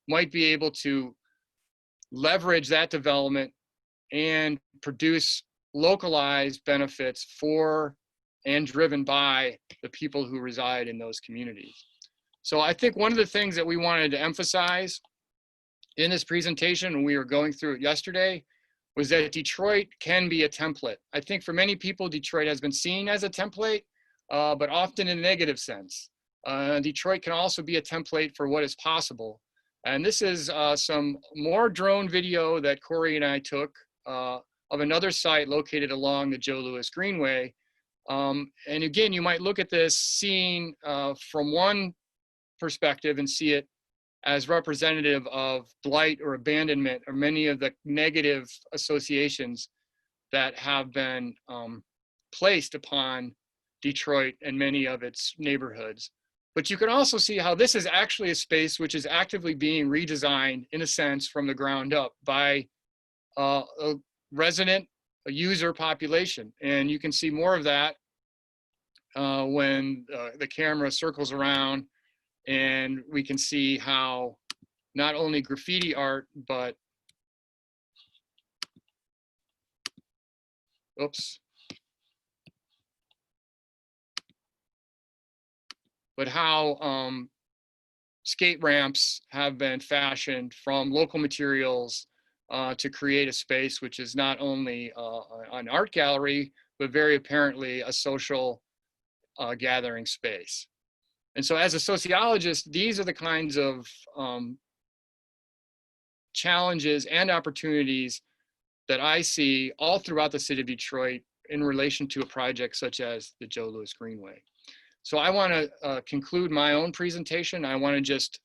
might be able to leverage that development and produce localized benefits for and driven by the people who reside in those communities. So I think one of the things that we wanted to emphasize in this presentation, when we were going through it yesterday, was that Detroit can be a template. I think for many people, Detroit has been seen as a template, but often in a negative sense. Detroit can also be a template for what is possible. And this is some more drone video that Corey and I took of another site located along the Joe Louis Greenway. And again, you might look at this scene from one perspective and see it as representative of blight or abandonment, or many of the negative associations that have been placed upon Detroit and many of its neighborhoods. But you can also see how this is actually a space which is actively being redesigned, in a sense, from the ground up by a resident, a user population. And you can see more of that when the camera circles around, and we can see how not only graffiti art, but how skate ramps have been fashioned from local materials to create a space which is not only an art gallery, but very apparently a social gathering space. And so as a sociologist, these are the kinds of challenges and opportunities that I see all throughout the city of Detroit in relation to a project such as the Joe Louis Greenway. So I want to conclude my own presentation. I want to just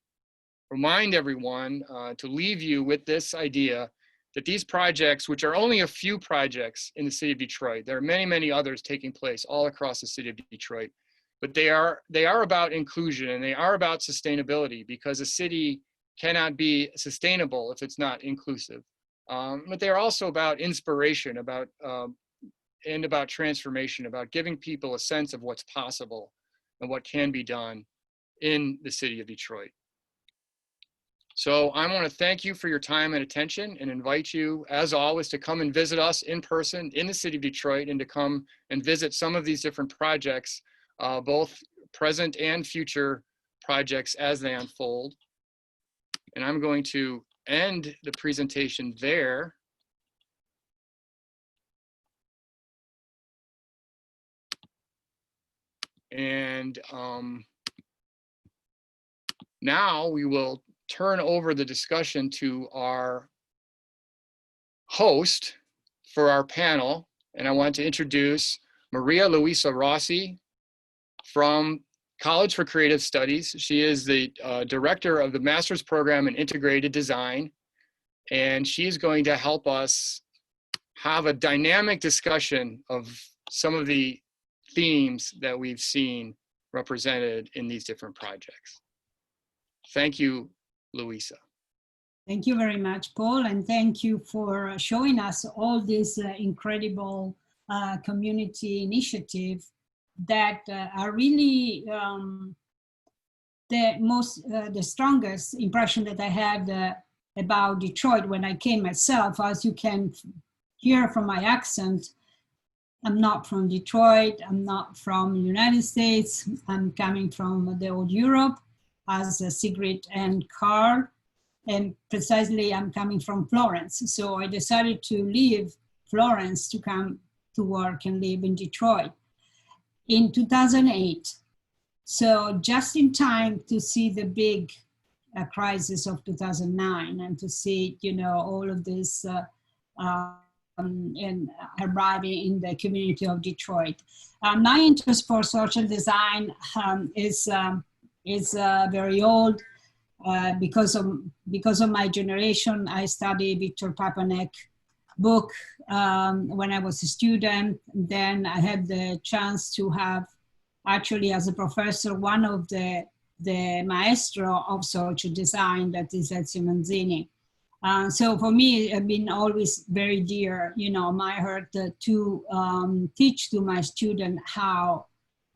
remind everyone to leave you with this idea that these projects, which are only a few projects in the city of Detroit, there are many, many others taking place all across the city of Detroit, but they are about inclusion and they are about sustainability, because a city cannot be sustainable if it's not inclusive. But they're also about inspiration, and about transformation, about giving people a sense of what's possible and what can be done in the city of Detroit. So I want to thank you for your time and attention and invite you, as always, to come and visit us in person in the city of Detroit and to come and visit some of these different projects, both present and future projects as they unfold. And I'm going to end the presentation there. And now we will turn over the discussion to our host for our panel. And I want to introduce Maria Luisa Rossi from College for Creative Studies. She is the director of the master's program in integrated design. And she's going to help us have a dynamic discussion of some of the themes that we've seen represented in these different projects. Thank you, Luisa. Thank you very much, Paul, and thank you for showing us all these incredible community initiatives that are really the strongest impression that I had about Detroit when I came myself. As you can hear from my accent, I'm not from Detroit, I'm not from the United States, I'm coming from the old Europe as Sigrid and Karl, and precisely I'm coming from Florence. So I decided to leave Florence to come to work and live in Detroit in 2008. So just in time to see the big crisis of 2009 and to see, you know, all of this and arriving in the community of Detroit. My interest for social design is very old. Because of my generation, I studied Victor Papanek book when I was a student. Then I had the chance to have, actually as a professor, one of the maestro of social design, that is Ezio Manzini. So for me, it's been always very dear, you know, my heart to teach to my student how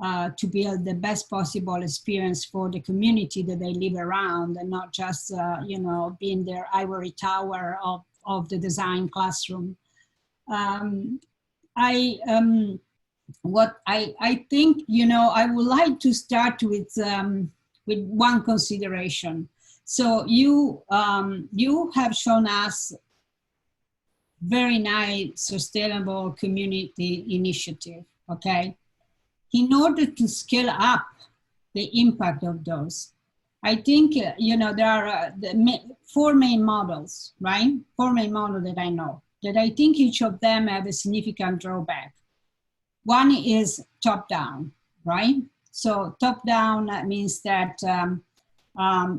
to build the best possible experience for the community that they live around, and not just, you know, being their ivory tower of the design classroom. I think, you know, I would like to start with one consideration. So you have shown us very nice sustainable community initiative, okay? In order to scale up the impact of those, I think, you know, there are four main models, right? Four main models that I know, that I think each of them have a significant drawback. One is top-down, right? So top-down means that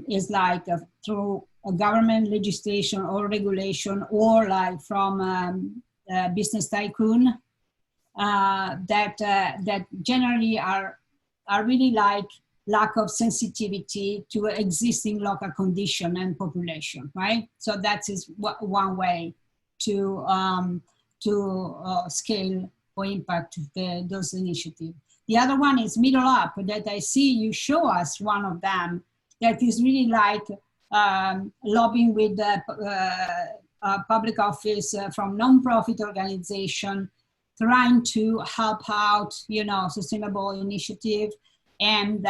is like through a government legislation or regulation, or like from a business tycoon, that generally are really like lack of sensitivity to existing local condition and population, right? So that is one way to scale or impact those initiatives. The other one is middle up, that I see you show us one of them, that is really like lobbying with public office from non-profit organization, trying to help out, you know, sustainable initiative, and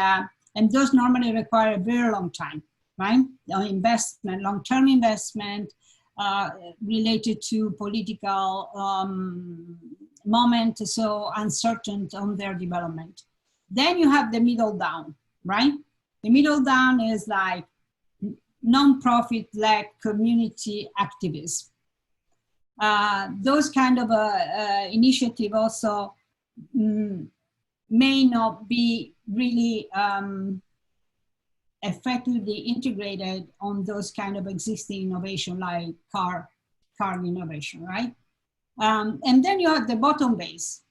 those normally require a very long time, right? Investment, long-term investment related to political moment, so uncertain on their development. Then you have the middle down, right? The middle down is like non-profit-led community activism. Those kind of initiative also may not be really effectively integrated on those kind of existing innovation like car innovation, right? And then you have the bottom base,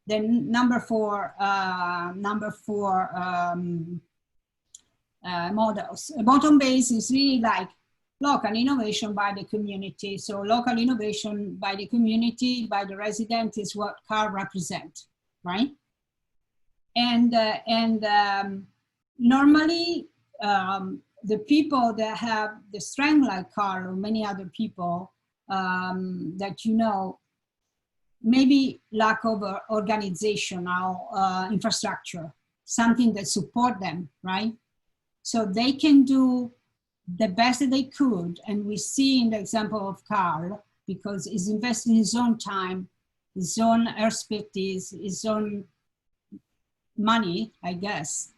the number four models. A bottom base is really like local innovation by the community. So local innovation by the community, by the resident is what Karl represents, right? And normally the people that have the strength like Karl or many other people that you know, maybe lack of organizational infrastructure, something that support them, right? So they can do the best that they could. And we see in the example of Karl, because he's investing his own time, his own expertise, his own money, I guess,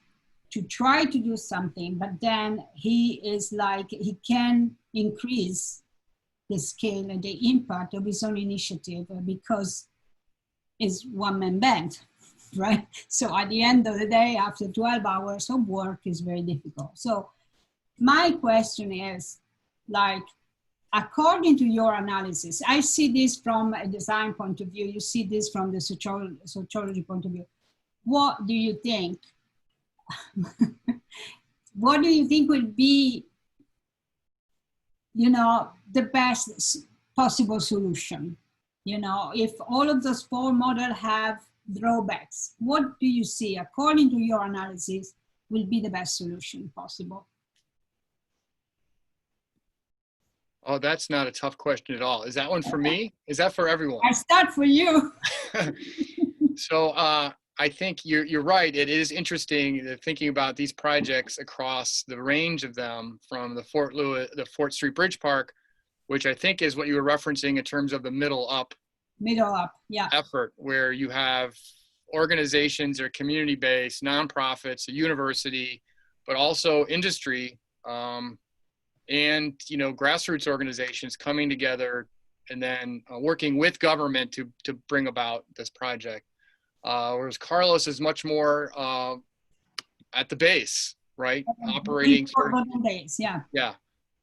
to try to do something, but then he is like, he can increase the scale and the impact of his own initiative because it's one-man band, right? So at the end of the day, after 12 hours of work, is very difficult. So my question is, like, according to your analysis, I see this from a design point of view, you see this from the sociology point of view. What do you think? What do you think will be, you know, the best possible solution? You know, if all of those four models have drawbacks, what do you see, according to your analysis, will be the best solution possible? Oh, that's not a tough question at all. Is that one for me? Is that for everyone? I start for you. So I think you're right. It is interesting thinking about these projects across the range of them, from the Fort Street Bridge Park, which I think is what you were referencing in terms of the middle up yeah, effort, where you have organizations that are community-based, nonprofits, a university, but also industry, and, you know, grassroots organizations coming together and then working with government to bring about this project. Whereas Carlos is much more at the base, right? Operating. Base, yeah. Yeah.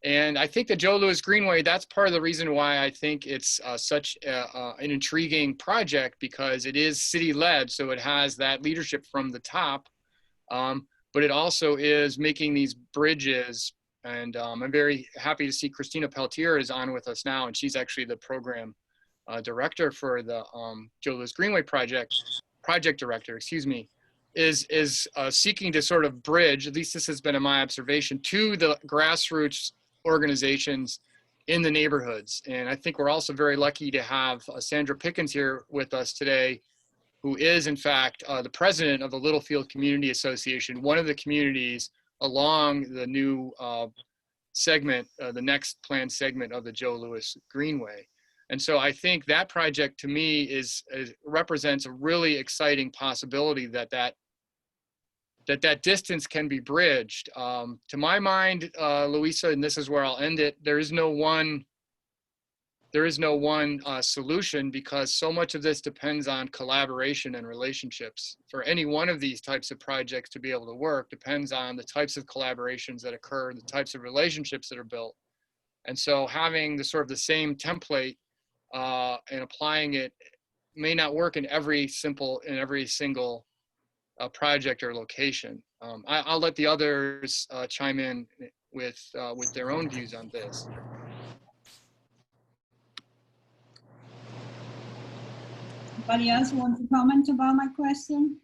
And I think the Joe Louis Greenway, that's part of the reason why I think it's such an intriguing project, because it is city-led, so it has that leadership from the top, but it also is making these bridges. And I'm very happy to see Christina Peltier is on with us now, and she's actually the program director for the Joe Louis Greenway project director, excuse me, is seeking to sort of bridge, at least this has been in my observation, to the grassroots organizations in the neighborhoods. And I think we're also very lucky to have Sandra Pickens here with us today, who is in fact the president of the Littlefield Community Association, one of the communities along the new segment, the next planned segment of the Joe Louis Greenway. And so I think that project to me represents a really exciting possibility that distance can be bridged. To my mind, Luisa, and this is where I'll end it, there is no one solution, because so much of this depends on collaboration and relationships. For any one of these types of projects to be able to work depends on the types of collaborations that occur, the types of relationships that are built. And so having the same template and applying it may not work in every single project or location. I'll let the others chime in with their own views on this. Anybody else want to comment about my question?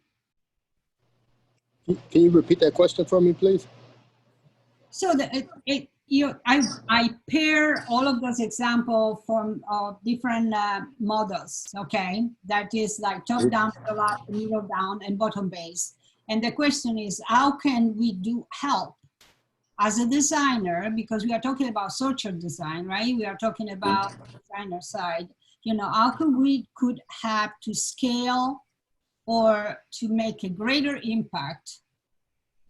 Can you repeat that question for me, please? So I pair all of those examples from different models, okay? That is like top down, middle up, middle down, and bottom base. And the question is, how can we help as a designer, because we are talking about social design, right? We are talking about the designer side. You know, how could have to scale or to make a greater impact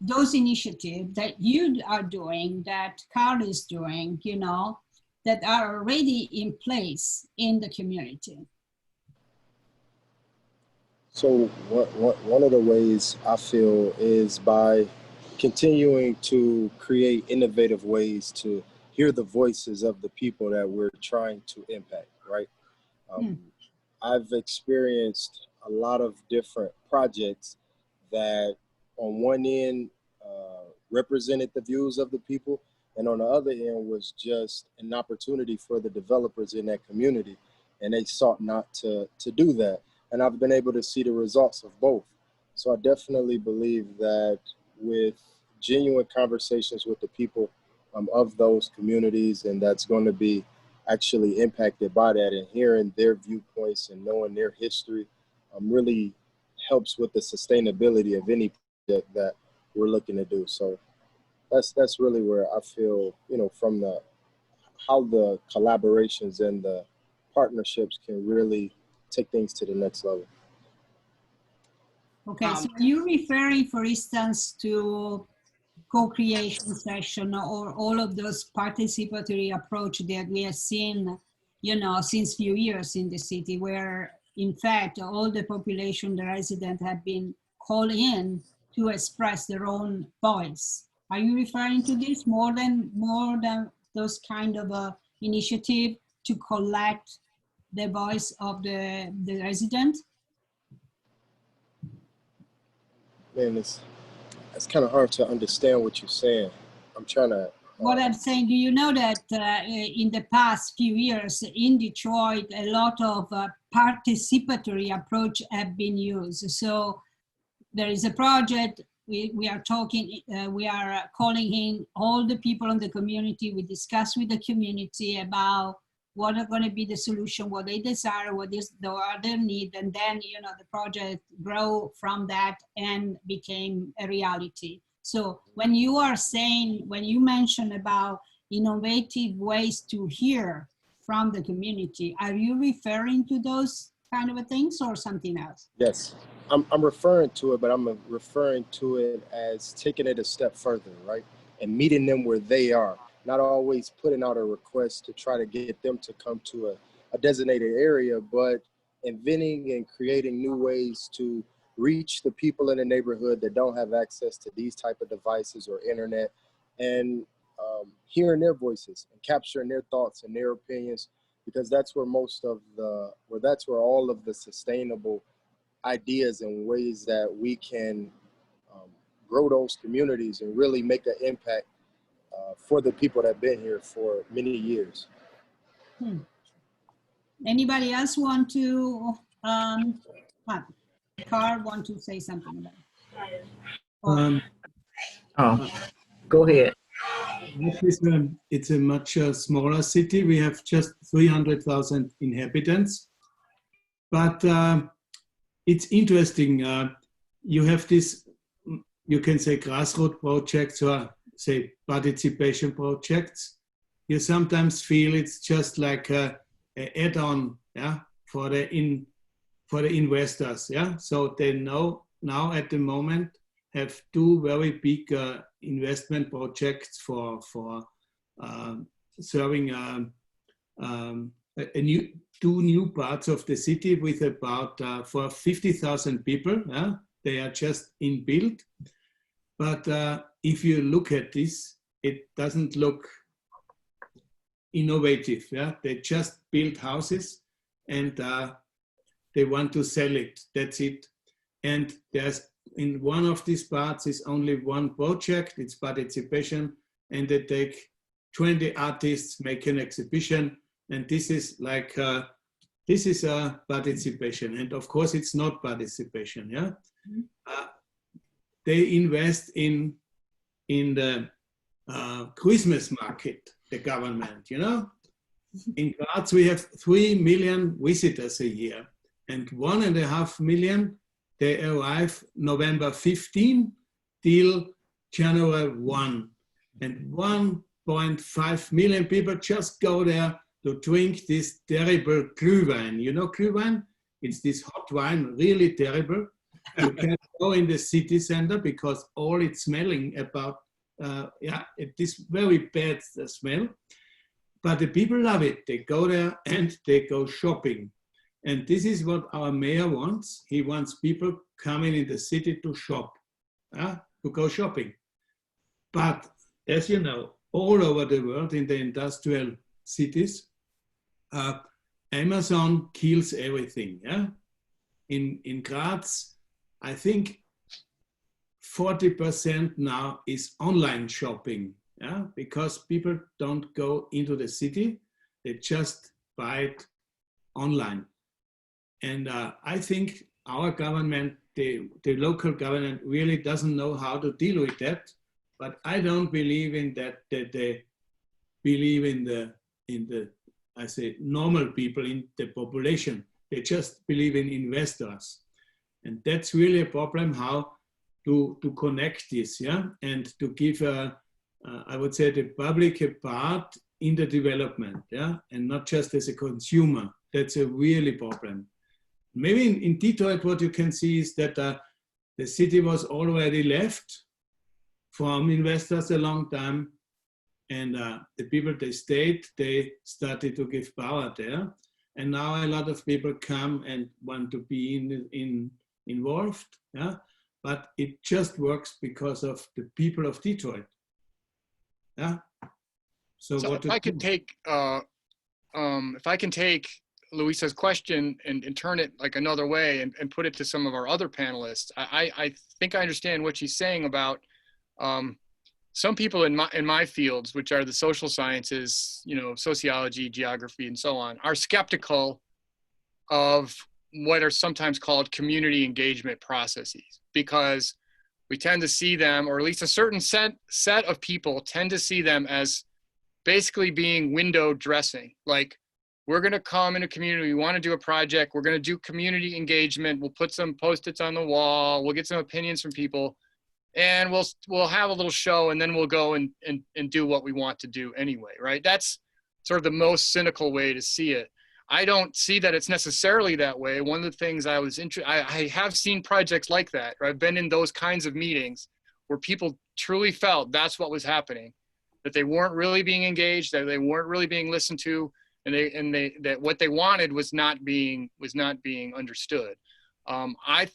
those initiatives that you are doing, that Karl is doing, you know, that are already in place in the community? So one of the ways I feel is by continuing to create innovative ways to hear the voices of the people that we're trying to impact, right? I've experienced a lot of different projects that on one end represented the views of the people, and on the other end was just an opportunity for the developers in that community, and they sought not to do that. And I've been able to see the results of both. So I definitely believe that with genuine conversations with the people of those communities, and that's going to be actually impacted by that, and hearing their viewpoints and knowing their history really helps with the sustainability of any project that we're looking to do. So that's really where I feel, you know, from how the collaborations and the partnerships can really take things to the next level. Okay, so are you referring, for instance, to co-creation session or all of those participatory approach that we have seen, you know, since few years in the city, where in fact all the population, the residents, have been called in to express their own voice? Are you referring to this more than those kind of initiative to collect the voice of the resident? Man, it's kind of hard to understand what you're saying. I'm trying to. What I'm saying, do you know that in the past few years in Detroit, a lot of participatory approach have been used. So there is a project, we are talking, we are calling in all the people in the community. We discuss with the community about what are going to be the solution, what they desire, what is their need, and then, you know, the project grow from that and became a reality. So when you are saying, when you mention about innovative ways to hear from the community, are you referring to those kind of things or something else? Yes, I'm referring to it, but I'm referring to it as taking it a step further, right? And meeting them where they are. Not always putting out a request to try to get them to come to a designated area, but inventing and creating new ways to reach the people in the neighborhood that don't have access to these type of devices or internet, and hearing their voices and capturing their thoughts and their opinions, because that's where that's where all of the sustainable ideas and ways that we can grow those communities and really make an impact for the people that have been here for many years. Anybody else want to, Karl, want to say something about it? Go ahead. It's a much smaller city. We have just 300,000 inhabitants, but it's interesting. You have this, you can say, grassroots projects or say participation projects. You sometimes feel it's just like a add-on, yeah, for the investors, yeah. So they know now at the moment have two very big investment projects for serving two new parts of the city with about for 50,000 people. Yeah? They are just in build. But if you look at this, it doesn't look innovative. Yeah? They just build houses and they want to sell it. That's it. And there's in one of these parts is only one project, it's participation, and they take 20 artists, make an exhibition, and this is like, this is a participation. And of course it's not participation, yeah? They invest in the Christmas market, the government, you know? In Graz we have 3 million visitors a year, and 1.5 million they arrive November 15 till January 1. And 1.5 million people just go there to drink this terrible Glühwein. You know Glühwein? It's this hot wine, really terrible. You can go in the city center because all it's smelling about, it is very bad smell. But the people love it. They go there and they go shopping. And this is what our mayor wants. He wants people coming in the city to shop, to go shopping. But as you know, all over the world in the industrial cities, Amazon kills everything. Yeah? In Graz, I think 40% now is online shopping, because people don't go into the city, they just buy it online. And I think our government, the local government really doesn't know how to deal with that, but I don't believe in that they believe in the I say normal people in the population. They just believe in investors. And that's really a problem, how to connect this, and to give I would say the public a part in the development, and not just as a consumer. That's a really problem. Maybe in Detroit, what you can see is that the city was already left from investors a long time, and the people, they stayed, they started to give power there. And now a lot of people come and want to be involved, but it just works because of the people of Detroit. So what if I can take Luisa's question and turn it like another way and put it to some of our other panelists, I think I understand what she's saying about some people in my fields, which are the social sciences, sociology, geography, and so on, are skeptical of what are sometimes called community engagement processes, because we tend to see them, or at least a certain set of people tend to see them as basically being window dressing. Like, we're going to come in a community, we want to do a project, we're going to do community engagement, we'll put some Post-its on the wall, we'll get some opinions from people, and we'll have a little show, and then we'll go and do what we want to do anyway, right? That's sort of the most cynical way to see it. I don't see that it's necessarily that way. One of the things I have seen projects like that, or I've been in those kinds of meetings where people truly felt that's what was happening, that they weren't really being engaged, that they weren't really being listened to, and that what they wanted was not being understood. I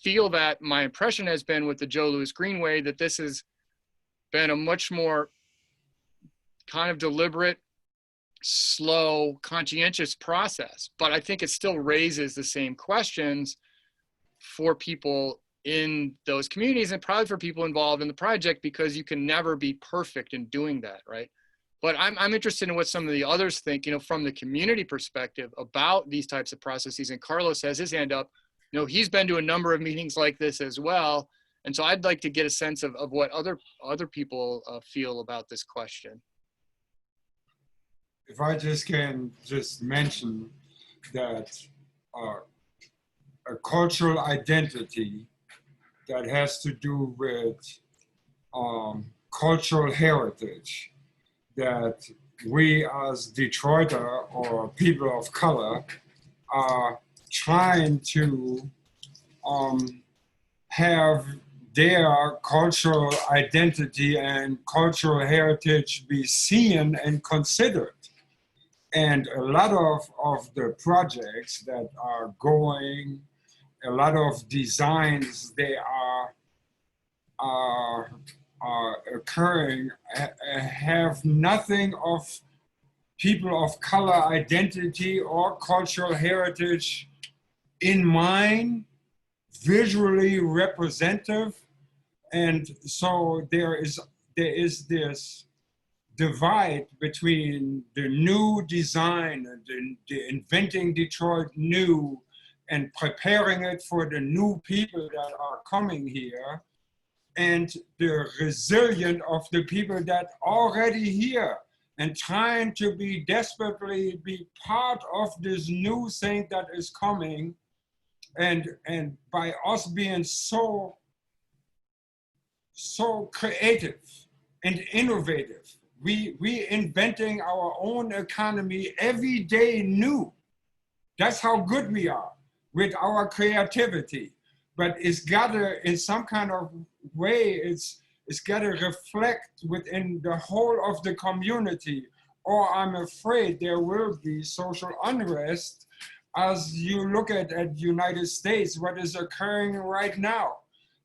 feel that my impression has been with the Joe Louis Greenway that this has been a much more kind of deliberate, slow, conscientious process, but I think it still raises the same questions for people in those communities and probably for people involved in the project, because you can never be perfect in doing that, right? But I'm interested in what some of the others think, from the community perspective about these types of processes. And Carlos has his hand up. He's been to a number of meetings like this as well. And so I'd like to get a sense of what other people feel about this question. If I can mention that a cultural identity that has to do with cultural heritage, that we as Detroiter or people of color are trying to have their cultural identity and cultural heritage be seen and considered. And a lot of the projects that are going, a lot of designs, they are occurring, have nothing of people of color identity or cultural heritage in mind, visually representative. And so there is this divide between the new design, the inventing Detroit new, and preparing it for the new people that are coming here, and the resilience of the people that are already here, and trying to desperately be part of this new thing that is coming. And by us being so creative and innovative, we inventing our own economy every day new. That's how good we are with our creativity. but it's got to, in some kind of way, it's got to reflect within the whole of the community, or I'm afraid there will be social unrest as you look at the United States, what is occurring right now.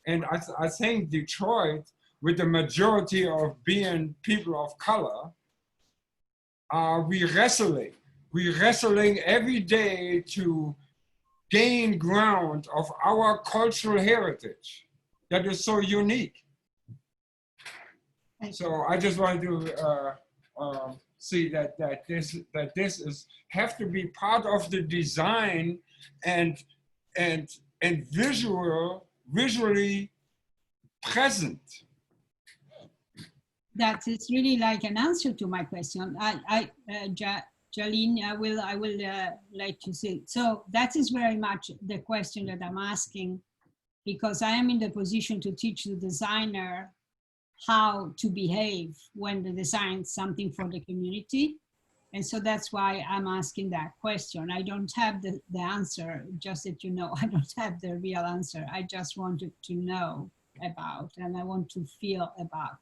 And I think Detroit, with the majority of being people of color, we're wrestling every day to gain ground of our cultural heritage that is so unique. So I just wanted to see that this is have to be part of the design and visually present. That is really like an answer to my question. Jalene, I will let you see. So that is very much the question that I'm asking, because I am in the position to teach the designer how to behave when they design something for the community. And so that's why I'm asking that question. I don't have the answer, just that you know, I don't have the real answer. I just wanted to know about, and I want to feel about.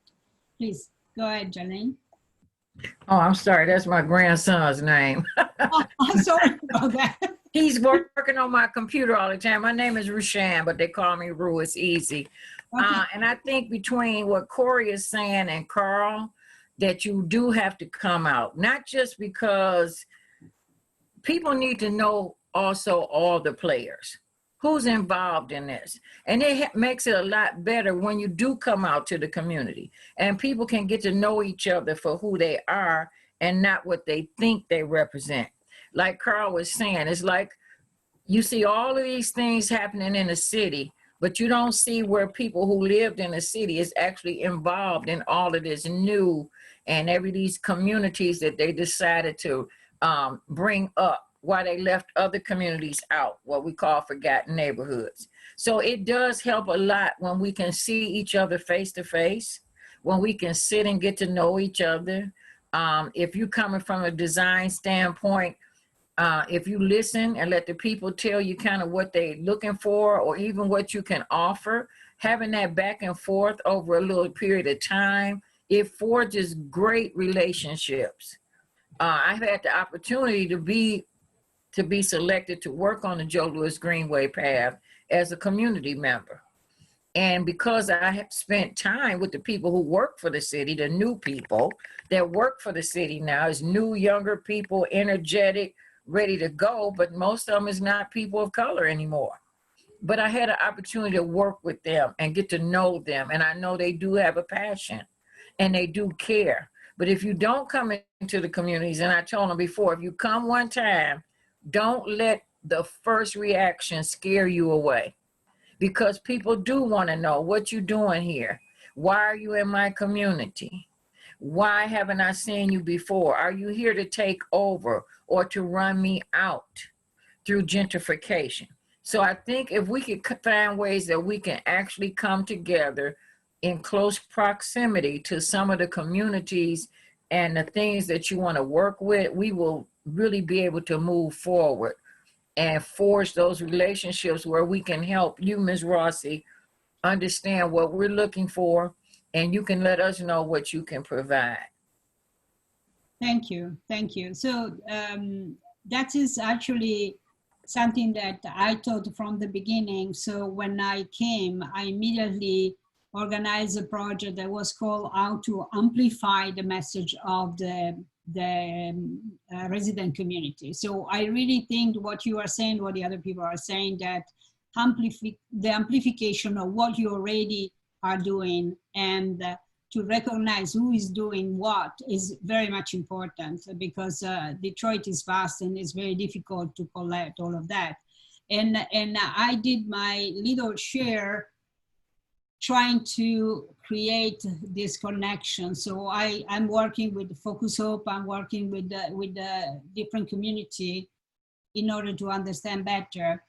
Please, go ahead, Jalene. Oh, I'm sorry, that's my grandson's name. Oh, I'm sorry about that. He's working on my computer all the time. My name is Rushan, but they call me Ru, it's easy. Okay. And I think between what Corey is saying and Carl, that you do have to come out, not just because people need to know also all the players, who's involved in this. And it makes it a lot better when you do come out to the community and people can get to know each other for who they are and not what they think they represent. Like Carl was saying, it's like you see all of these things happening in the city, but you don't see where people who lived in the city is actually involved in all of this new and these communities that they decided to bring up while they left other communities out, what we call forgotten neighborhoods. So it does help a lot when we can see each other face to face, when we can sit and get to know each other. If you're coming from a design standpoint, if you listen and let the people tell you kind of what they're looking for or even what you can offer, having that back and forth over a little period of time, it forges great relationships. I've had the opportunity to be selected to work on the Joe Louis Greenway path as a community member. And because I have spent time with the people who work for the city, the new people that work for the city now is new, younger people, energetic, ready to go, but most of them is not people of color anymore. But I had an opportunity to work with them and get to know them. And I know they do have a passion and they do care. But if you don't come into the communities, and I told them before, if you come one time, don't let the first reaction scare you away, because people do want to know what you're doing here. Why are you in my community? Why haven't I seen you before? Are you here to take over or to run me out through gentrification? So I think if we could find ways that we can actually come together in close proximity to some of the communities and the things that you want to work with, we will really be able to move forward and forge those relationships where we can help you, Ms. Rossi, understand what we're looking for, and you can let us know what you can provide. Thank you, thank you. So that is actually something that I thought from the beginning. So when I came, I immediately organized a project that was called How to Amplify the Message of the resident community. So I really think what you are saying, what the other people are saying, that the amplification of what you already are doing and to recognize who is doing what is very much important, because Detroit is vast and it's very difficult to collect all of that. And I did my little share trying to create this connection. So I'm working with Focus Hope, I'm working with the different community in order to understand better.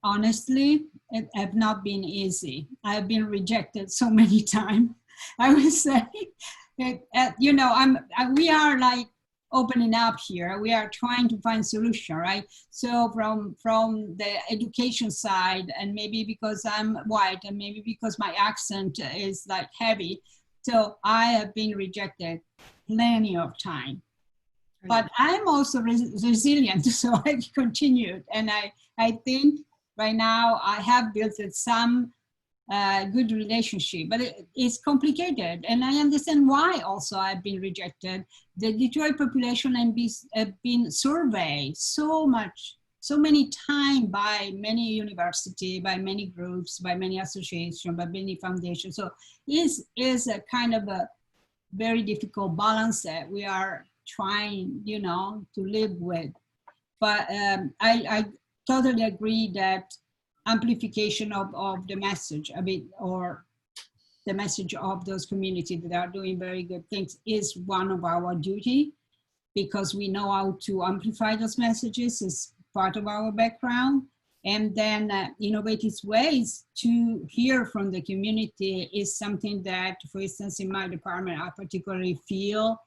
Honestly, it have not been easy. I've been rejected so many times. I would say, you know, we are like opening up here. We are trying to find solution, right? So from the education side, and maybe because I'm white, and maybe because my accent is like heavy, so I have been rejected plenty of time. But I'm also resilient, so I continued. And I think right now I have built some good relationship, but it's complicated. And I understand why also I've been rejected. The Detroit population have been surveyed so many times by many universities, by many groups, by many associations, by many foundations. So it is a kind of a very difficult balance that we are trying, you know, to live with. But I totally agree that amplification of the message a bit, or the message of those communities that are doing very good things, is one of our duty, because we know how to amplify those messages. Is part of our background. And then innovative ways to hear from the community is something that, for instance, in my department, I particularly feel.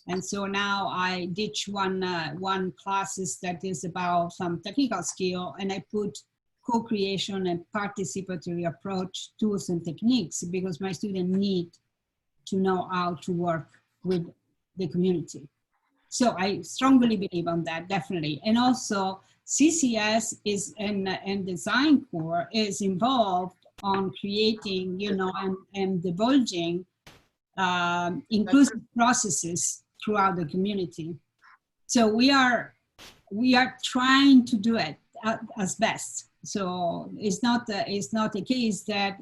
And so now I teach one classes that is about some technical skill, and I put co-creation and participatory approach tools and techniques, because my students need to know how to work with the community. So I strongly believe on that, definitely. And also CCS is and design core is involved on creating, you know, and divulging inclusive processes throughout the community. So we are trying to do it as best. So it's not a case that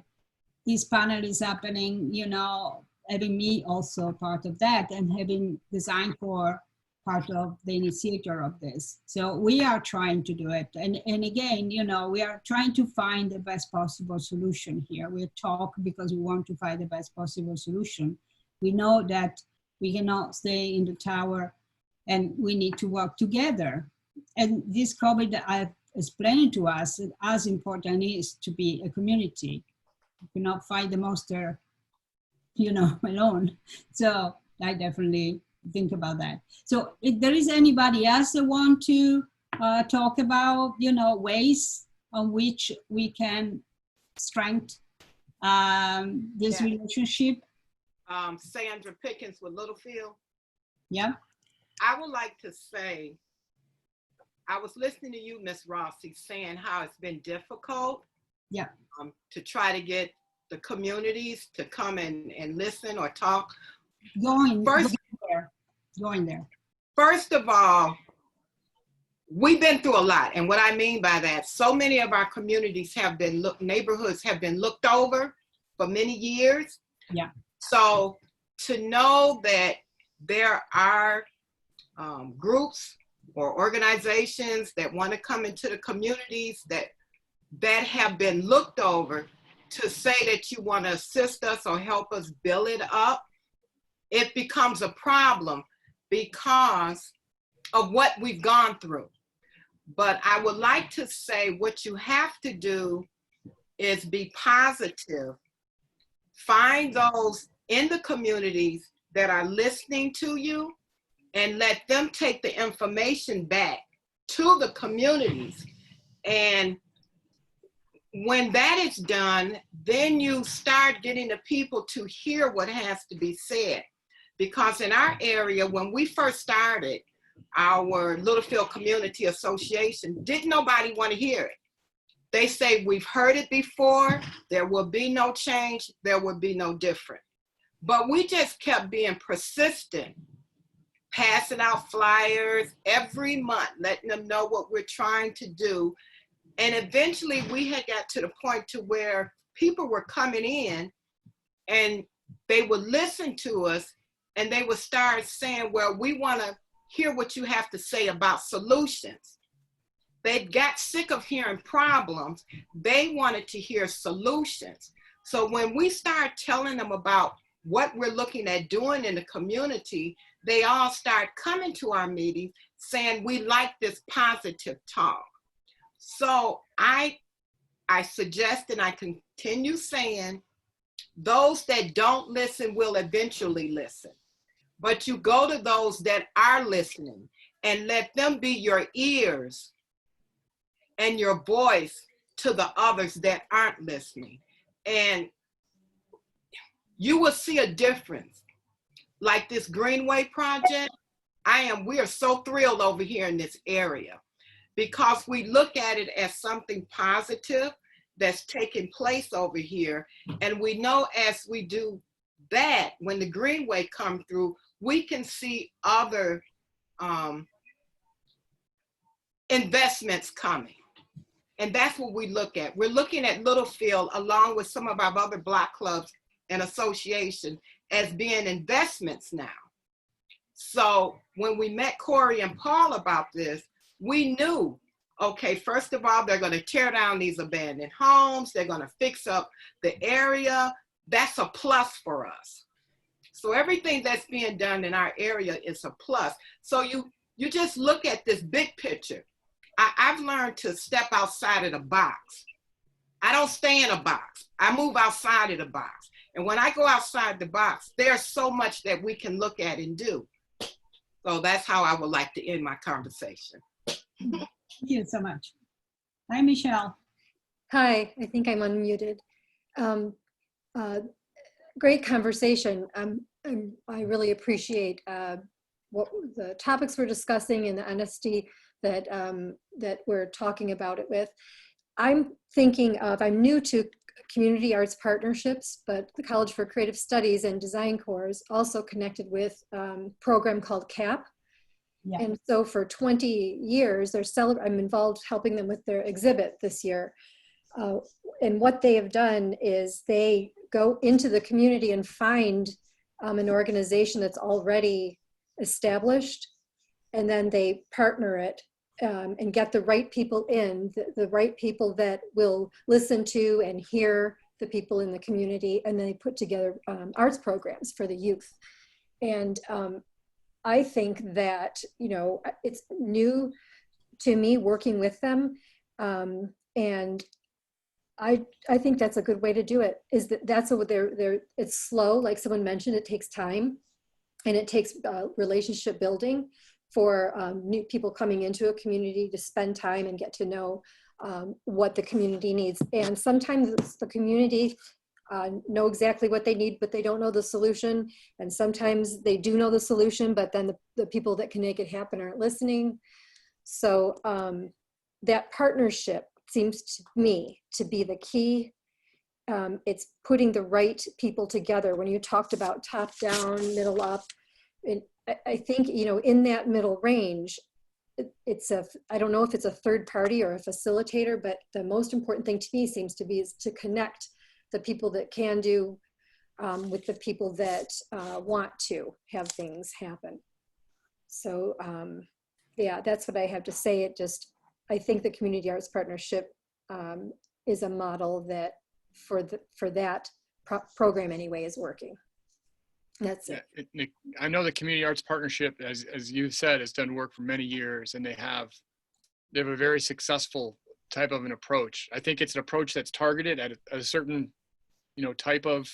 this panel is happening, you know, having me also part of that, and having design core part of the initiator of this. So we are trying to do it. And again, you know, we are trying to find the best possible solution here. We talk because we want to find the best possible solution. We know that we cannot stay in the tower, and we need to work together. And this COVID, I've explained to us that as important is to be a community. You cannot fight the monster, you know, alone. So I definitely think about that. So if there is anybody else that want to talk about, you know, ways on which we can strengthen this relationship. Sandra Pickens with Littlefield. Yeah. I would like to say, I was listening to you, Miss Rossi, saying how it's been difficult to try to get the communities to come and listen or talk. Going there. First of all, we've been through a lot. And what I mean by that, so many of our communities have been neighborhoods have been looked over for many years. Yeah. So to know that there are groups or organizations that want to come into the communities that have been looked over, to say that you want to assist us or help us build it up, it becomes a problem because of what we've gone through. But I would like to say what you have to do is be positive. Find those in the communities that are listening to you, and let them take the information back to the communities. And when that is done, then you start getting the people to hear what has to be said. Because in our area, when we first started our Littlefield Community Association, didn't nobody want to hear it. They say, we've heard it before, there will be no change, there will be no different. But we just kept being persistent, passing out flyers every month, letting them know what we're trying to do. And eventually we had got to the point to where people were coming in and they would listen to us, and they would start saying, well, we want to hear what you have to say about solutions. They got sick of hearing problems. They wanted to hear solutions. So when we start telling them about what we're looking at doing in the community, they all start coming to our meetings saying, we like this positive talk. So I suggest, and I continue saying, those that don't listen will eventually listen. but you go to those that are listening and let them be your ears and your voice to the others that aren't listening. And you will see a difference. Like this Greenway project, we are so thrilled over here in this area because we look at it as something positive that's taking place over here. And we know as we do that, when the Greenway come through, we can see other investments coming. And that's what we look at. We're looking at Littlefield along with some of our other Black clubs and associations as being investments now. So when we met Corey and Paul about this, we knew, okay, first of all, they're going to tear down these abandoned homes. They're going to fix up the area. That's a plus for us. So everything that's being done in our area is a plus. So you just look at this big picture. I've learned to step outside of the box. I don't stay in a box. I move outside of the box. And when I go outside the box, there's so much that we can look at and do. So that's how I would like to end my conversation. Thank you so much. Hi, Michelle. Hi, I think I'm unmuted. Great conversation. I really appreciate what the topics we're discussing and the honesty that that we're talking about it with. I'm thinking of, I'm new to community arts partnerships, but the College for Creative Studies and Design Corps is also connected with a program called CAP. Yeah. And so for 20 years, I'm involved helping them with their exhibit this year. And what they have done is they go into the community and find an organization that's already established, and then they partner it and get the right people in, the right people that will listen to and hear the people in the community, and they put together arts programs for the youth. And I think that, you know, it's new to me working with them, and I think that's a good way to do it. Is that's what it's slow, like someone mentioned, it takes time, and it takes relationship building for new people coming into a community to spend time and get to know what the community needs. And sometimes the community know exactly what they need, but they don't know the solution. And sometimes they do know the solution, but then the people that can make it happen aren't listening. So that partnership seems to me to be the key. It's putting the right people together. When you talked about top down, middle up, I think, you know, in that middle range, I don't know if it's a third party or a facilitator, but the most important thing to me seems to be is to connect the people that can do with the people that want to have things happen. So yeah, that's what I have to say. I think the Community Arts Partnership is a model that for that program anyway is working. That's it. I know the Community Arts Partnership, as you said, has done work for many years, and they have a very successful type of an approach. I think it's an approach that's targeted at a certain, you know, type of,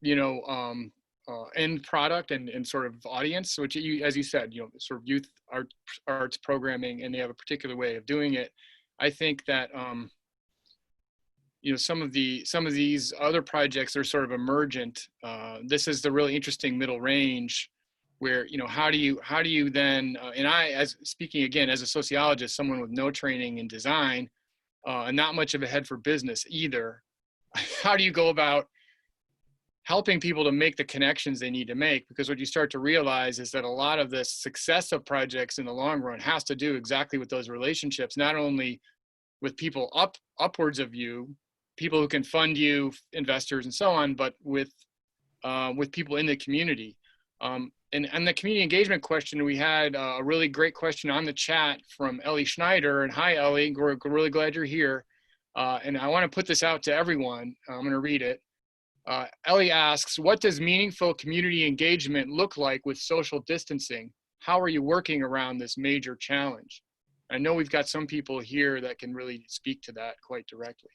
you know, end product and sort of audience, which as you said, you know, sort of youth arts programming, and they have a particular way of doing it. I think that you know, some of these other projects are sort of emergent. This is the really interesting middle range, where, you know, how do you then and as speaking again as a sociologist, someone with no training in design and not much of a head for business either, how do you go about helping people to make the connections they need to make? Because what you start to realize is that a lot of the success of projects in the long run has to do exactly with those relationships, not only with people upwards of you, people who can fund you, investors and so on, but with people in the community. And the community engagement question, we had a really great question on the chat from Ellie Schneider. And hi, Ellie, we're really glad you're here. And I want to put this out to everyone. I'm going to read it. Ellie asks, what does meaningful community engagement look like with social distancing? How are you working around this major challenge? I know we've got some people here that can really speak to that quite directly.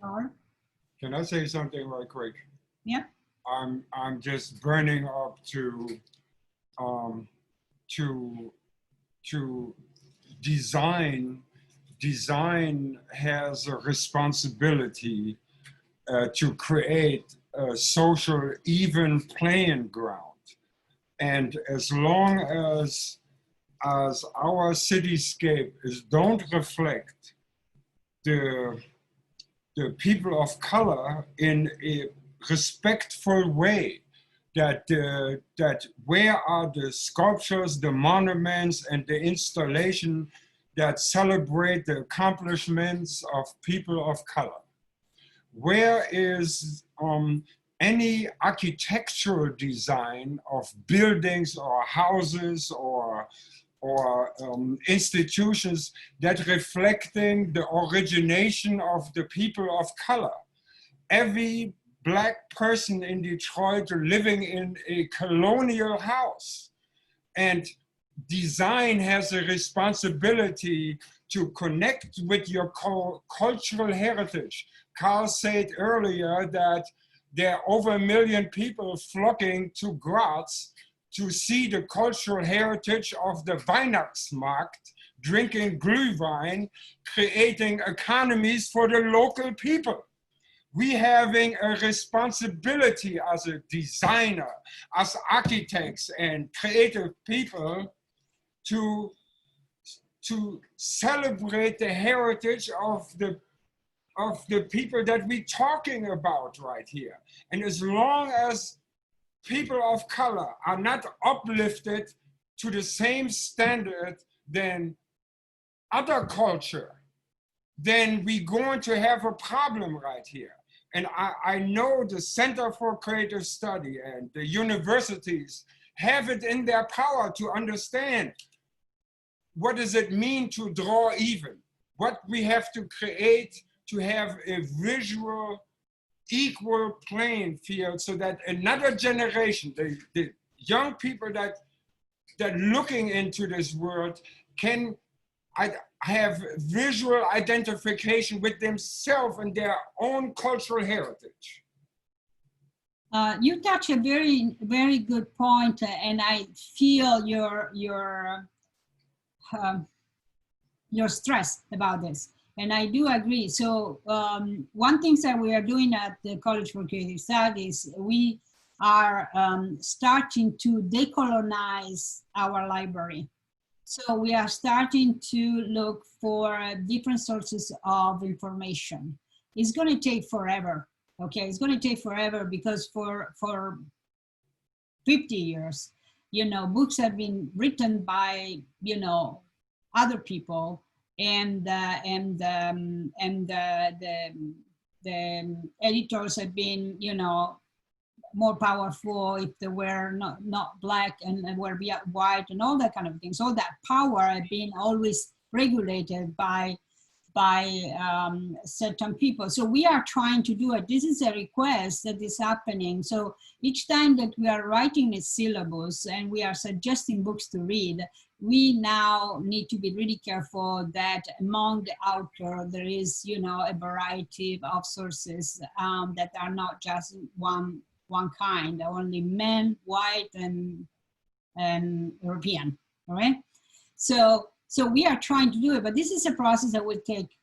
Carl? Can I say something right quick? Yeah. I'm just burning up to design. Design has a responsibility to create a social even playing ground. And as long as our cityscape don't reflect the people of color in a respectful way, that where are the sculptures, the monuments, and the installation that celebrate the accomplishments of people of color? Where is any architectural design of buildings or houses or institutions that reflecting the origination of the people of color? Every Black person in Detroit living in a colonial house. And design has a responsibility to connect with your cultural heritage. Karl said earlier that there are over 1 million people flocking to Graz to see the cultural heritage of the Weihnachtsmarkt, drinking Glühwein, creating economies for the local people. We having a responsibility as a designer, as architects and creative people to celebrate the heritage of the people that we're talking about right here. And as long as people of color are not uplifted to the same standard than other culture, then we're going to have a problem right here. And I know the Center for Creative Study and the universities have it in their power to understand what does it mean to draw even, what we have to create to have a visual equal playing field so that another generation, the young people that looking into this world can have visual identification with themselves and their own cultural heritage. You touch a very, very good point, and I feel your stress about this, and I do agree. So one thing that we are doing at the College for Creative Studies, we are starting to decolonize our library. So we are starting to look for different sources of information. It's going to take forever, okay? It's going to take forever because for 50 years, you know, books have been written by, you know, other people, and the editors have been, you know, more powerful if they were not Black and were white and all that kind of thing. So that power had been always regulated by certain people. So we are trying to do it. This is a request that is happening. So each time that we are writing a syllabus and we are suggesting books to read, we now need to be really careful that among the author there is, you know, a variety of sources that are not just one kind, only men, white, and European, all right? So we are trying to do it, but this is a process that will take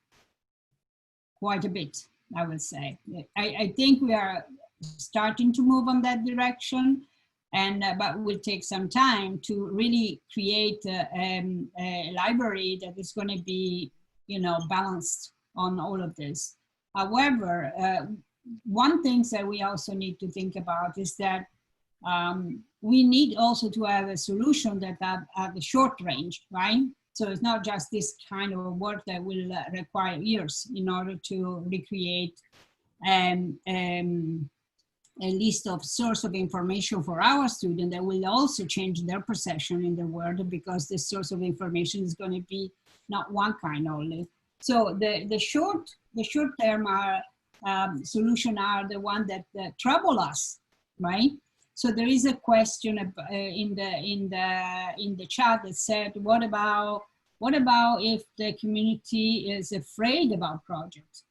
quite a bit, I would say. I think we are starting to move on that direction, and but it will take some time to really create a library that is going to be, you know, balanced on all of this. However, one thing that we also need to think about is that we need also to have a solution that have a short range, right? So it's not just this kind of work that will require years in order to recreate a list of source of information for our students that will also change their perception in the world, because the source of information is going to be not one kind only. So the short term solution are the one that trouble us, right? So there is a question in the chat that said, what about if the community is afraid about projects?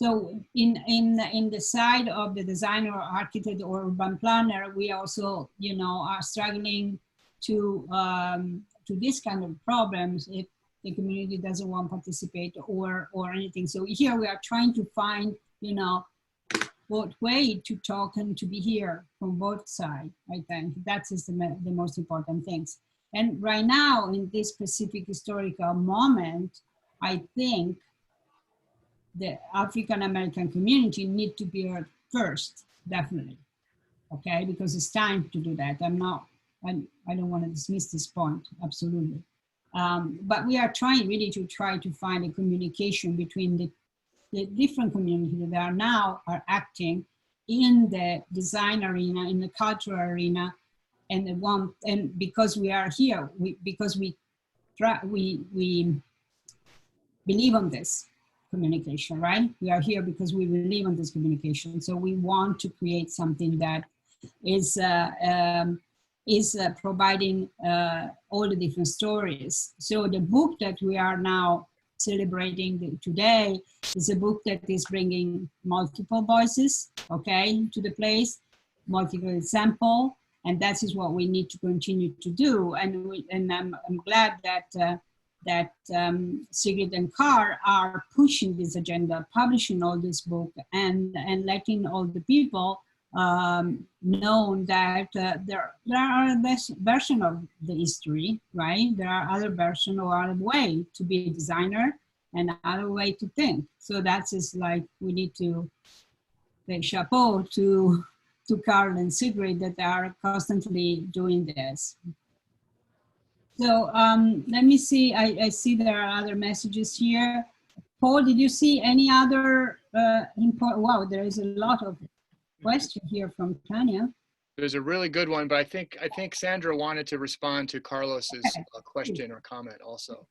So in the side of the designer, architect, or urban planner, we also, you know, are struggling to this kind of problems if the community doesn't want to participate or anything. So here we are trying to find, you know, what way to talk and to be here from both sides. I think that is the most important things. And right now, in this specific historical moment, I think the African American community need to be heard first, definitely. Okay, because it's time to do that. I don't want to dismiss this point, absolutely. But we are trying really to find a communication between the different communities that are now acting in the design arena, in the cultural arena, and because we are here, because we believe on this communication, right? We are here because we believe on this communication. So we want to create something that is providing all the different stories. So the book that we are now celebrating today is a book that is bringing multiple voices, okay, to the place, multiple example, and that is what we need to continue to do. And I'm glad that Sigrid and Karl are pushing this agenda, publishing all this book, and letting all the people know that there are this version of the history, right? There are other versions or other way to be a designer and other way to think. So that is like, we need to say chapeau to Karl and Sigrid that are constantly doing this. So let me see, I see there are other messages here. Paul, did you see any other important, wow, there is a lot of question here from Tanya. There's a really good one, but I think Sandra wanted to respond to Carlos's question or comment also.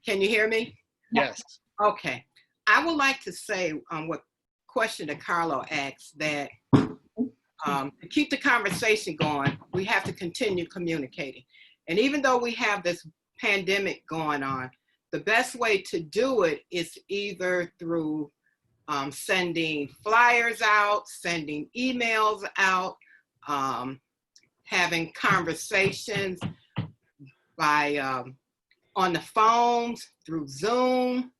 Can you hear me? Yes. Okay. I would like to say what question that Carlo asked, that to keep the conversation going, we have to continue communicating. And even though we have this pandemic going on, the best way to do it is either through sending flyers out, sending emails out, having conversations by on the phones, through Zoom,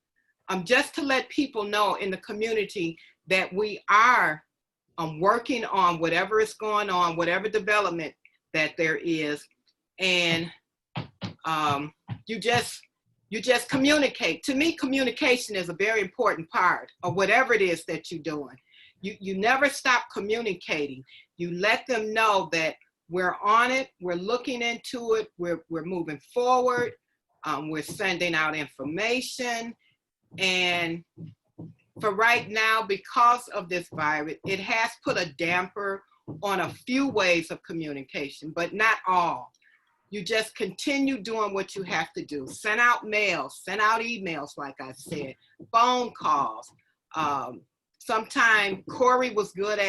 just to let people know in the community that we are working on whatever is going on, whatever development that there is, and you just communicate. To me, communication is a very important part of whatever it is that you're doing. You never stop communicating. You let them know that we're on it, we're looking into it, we're moving forward, we're sending out information. And for right now, because of this virus, it has put a damper on a few ways of communication, but not all. You just continue doing what you have to do. Send out mails, send out emails, like I said, phone calls. Sometime Corey was good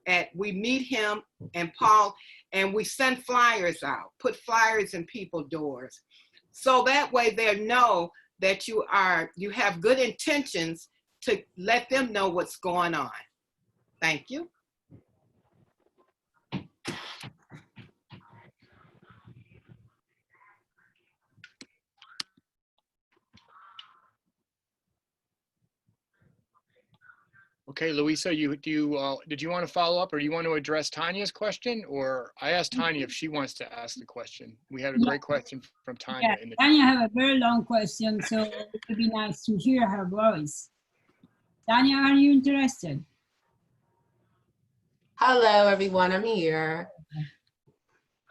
at we meet him and Paul, and we send flyers out, put flyers in people's doors. So that way they know that you have good intentions to let them know what's going on. Thank you. Okay, Luisa, did you want to follow up, or do you want to address Tanya's question? Or I asked Tanya if she wants to ask the question. We had a great question from Tanya. Yeah, Tanya have a very long question, so it would be nice to hear her voice. Tanya, are you interested? Hello, everyone. I'm here.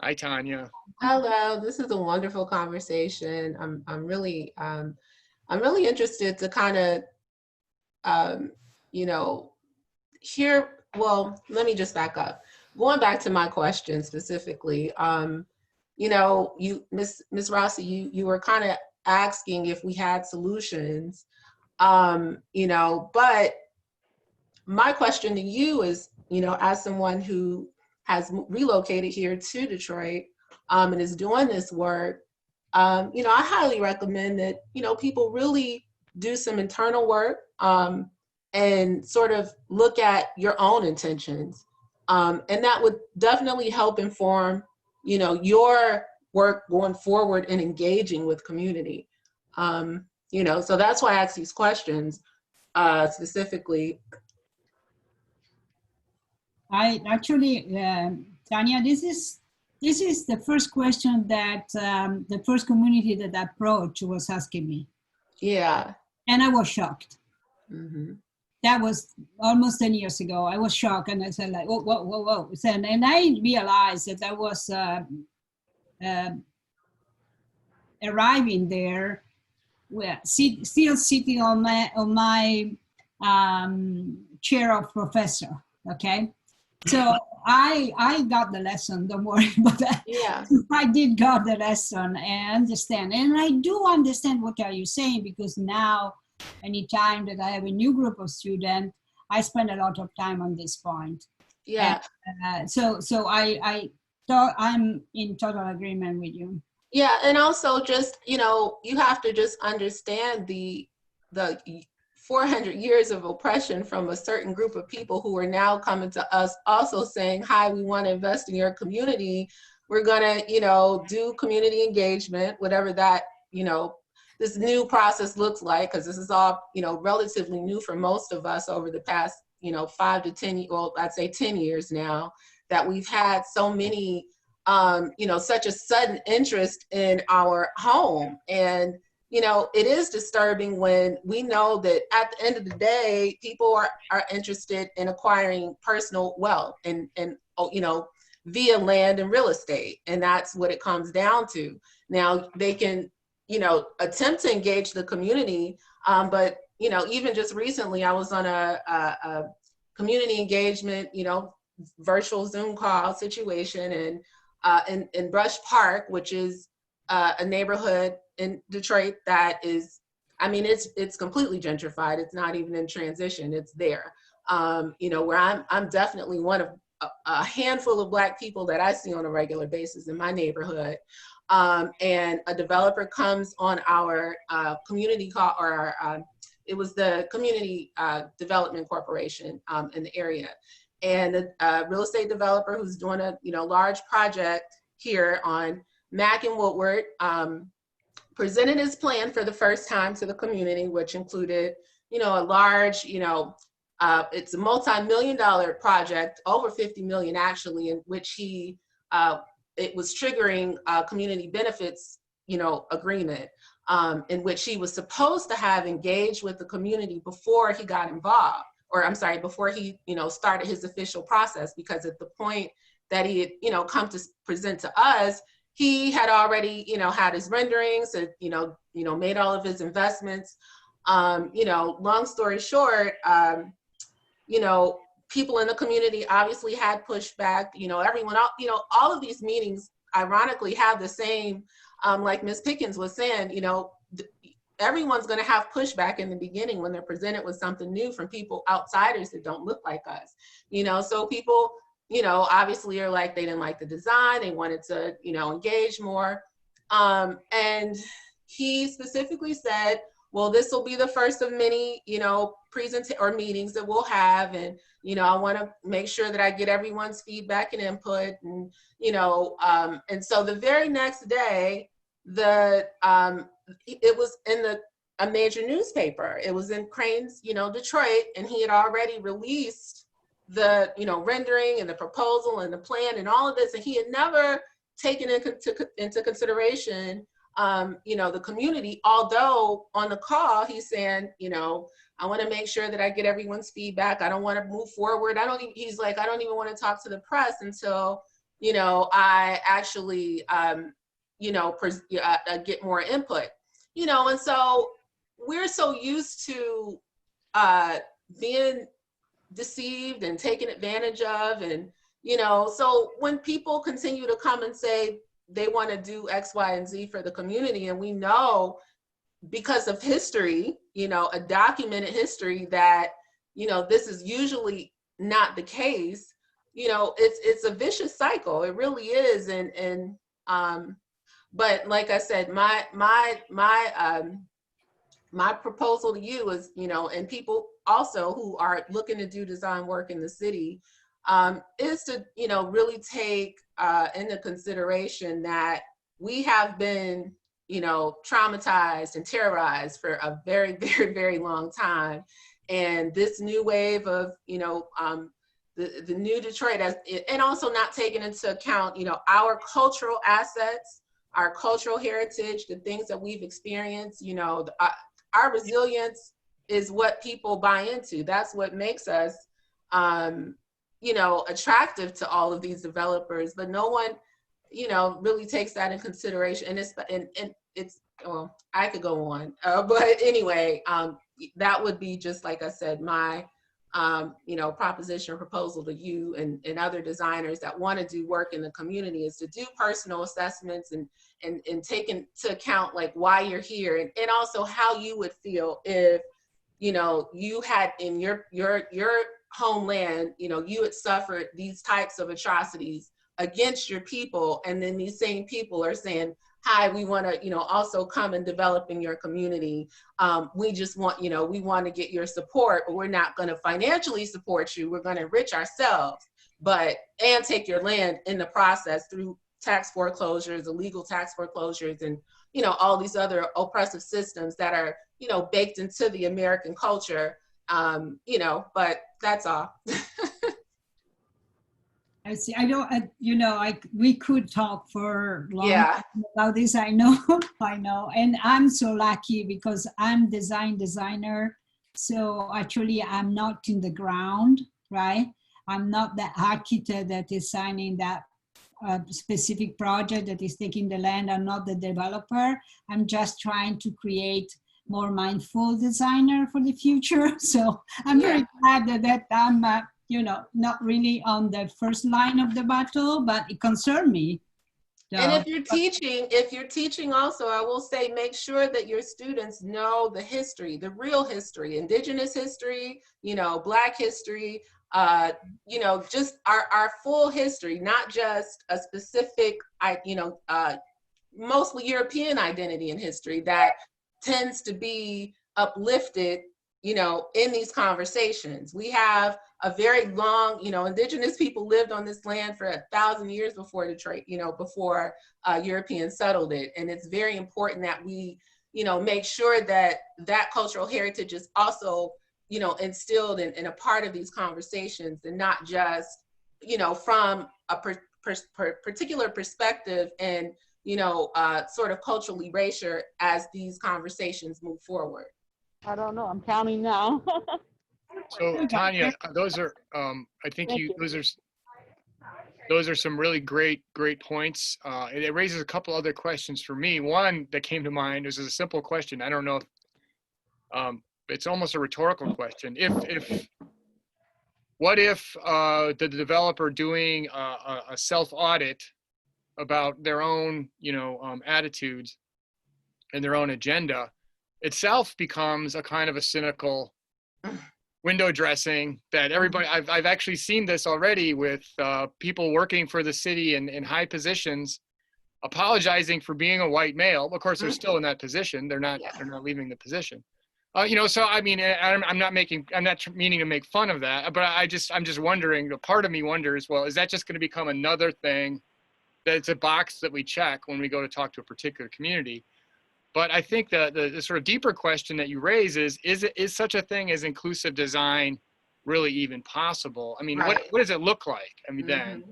Hi, Tanya. Hello. This is a wonderful conversation. I'm really interested to kind of you know, hear. Well, let me just back up. Going back to my question specifically, you know, Miss Rossi, you were kind of asking if we had solutions, you know, but my question to you is, you know, as someone who has relocated here to Detroit and is doing this work, you know, I highly recommend that, you know, people really do some internal work, and sort of look at your own intentions. And that would definitely help inform, your work going forward and engaging with community. So that's why I ask these questions specifically. I actually, Tanya, this is the first question that the first community that I approached was asking me. Yeah. And I was shocked. Mm-hmm. That was almost 10 years ago. I was shocked, and I said, like, whoa. And I realized that I was arriving there, still sitting on my chair of professor. Okay, so I got the lesson. Don't worry about that. Yeah, I did got the lesson and understand, and I do understand what are you saying, because now, anytime that I have a new group of students, I spend a lot of time on this point. Yeah. And, so I thought I'm in total agreement with you. Yeah, and also just, you have to just understand the 400 years of oppression from a certain group of people who are now coming to us also saying, hi, we want to invest in your community. We're going to, do community engagement, whatever that, this new process looks like, because this is all, relatively new for most of us over the past, 5 to 10, well, I'd say 10 years now, that we've had so many, such a sudden interest in our home. And, it is disturbing when we know that at the end of the day, people are interested in acquiring personal wealth and via land and real estate. And that's what it comes down to. Now, they can, attempt to engage the community. But, even just recently, I was on a community engagement, virtual Zoom call situation in Brush Park, which is a neighborhood in Detroit that is, it's completely gentrified. It's not even in transition. It's there. Where I'm definitely one of a handful of Black people that I see on a regular basis in my neighborhood. And a developer comes on our community call, or it was the Community Development Corporation in the area. And a real estate developer who's doing a large project here on Mack and Woodward presented his plan for the first time to the community, which included, a large, it's a multi-million-dollar project, over 50 million actually, in which he it was triggering a community benefits, agreement, in which he was supposed to have engaged with the community before he got involved, or I'm sorry, before he, started his official process, because at the point that he had, come to present to us, he had already, had his renderings, made all of his investments. Long story short, people in the community obviously had pushback, everyone, all of these meetings ironically have the same, like Ms. Pickens was saying, everyone's going to have pushback in the beginning when they're presented with something new from people, outsiders that don't look like us, so people, obviously are like, they didn't like the design, they wanted to, engage more. And he specifically said, well, this will be the first of many, meetings that we'll have. And, I want to make sure that I get everyone's feedback and input. And, and so the very next day, it was in a major newspaper. It was in Crane's, Detroit, and he had already released the, rendering and the proposal and the plan and all of this. And he had never taken into consideration, the community, although on the call, he's saying, I want to make sure that I get everyone's feedback. I don't want to move forward. He's like, I don't even want to talk to the press until, I actually, get more input, and so we're so used to being deceived and taken advantage of. And, so when people continue to come and say they want to do X, Y, and Z for the community, and we know because of history, a documented history that, this is usually not the case, it's a vicious cycle. It really is. But like I said, my my proposal to you is, you know, and people also who are looking to do design work in the city, is to, you know, really take into consideration that we have been, you know, traumatized and terrorized for a very, very, very long time. And this new wave of, you know, the new Detroit, and also not taking into account, you know, our cultural assets, our cultural heritage, the things that we've experienced, you know, our resilience is what people buy into. That's what makes us, you know, attractive to all of these developers, but no one, you know, really takes that in consideration. And it's, well, I could go on, but anyway, that would be just, like I said, my, you know, proposition or proposal to you and other designers that want to do work in the community, is to do personal assessments and take into account like why you're here, and also how you would feel if, you know, you had in your homeland, you know, you had suffered these types of atrocities against your people, and then these same people are saying, hi, we want to, you know, also come and develop in your community. We just want, you know, we want to get your support, but we're not going to financially support you. We're going to enrich ourselves, and take your land in the process through tax foreclosures, illegal tax foreclosures, and, you know, all these other oppressive systems that are, you know, baked into the American culture, you know, but that's all. I see. I don't, you know, we could talk for long Yeah. about this. I know, I know. And I'm so lucky because I'm designer. So actually I'm not in the ground, right? I'm not the architect that is signing that specific project that is taking the land. I'm not the developer. I'm just trying to create more mindful designer for the future. So I'm very glad that I'm, you know, not really on the first line of the battle, but it concerns me. So, and if you're teaching also, I will say, make sure that your students know the history, the real history, Indigenous history, you know, Black history, you know, just our full history, not just a specific, you know, mostly European identity and history that tends to be uplifted, you know, in these conversations. We have a very long, you know, Indigenous people lived on this land for 1,000 years before Detroit, you know, before Europeans settled it. And it's very important that we, you know, make sure that that cultural heritage is also, you know, instilled in a part of these conversations, and not just, you know, from a particular perspective and, you know, sort of cultural erasure as these conversations move forward. I don't know, I'm counting now. So Tanya, those are, I think those are some really great points. And it raises a couple other questions for me. One that came to mind is a simple question. I don't know if, it's almost a rhetorical question. What if the developer doing a self-audit about their own, you know, attitudes and their own agenda itself becomes a kind of a cynical window dressing that everybody, I've actually seen this already with people working for the city in high positions apologizing for being a white male. Of course, they're still in that position. They're not leaving the position. You know, so I mean, I'm not meaning to make fun of that, but I'm just wondering, part of me wonders, well, is that just going to become another thing that's a box that we check when we go to talk to a particular community? But I think the sort of deeper question that you raise is such a thing as inclusive design really even possible? I mean, what does it look like? I mean, then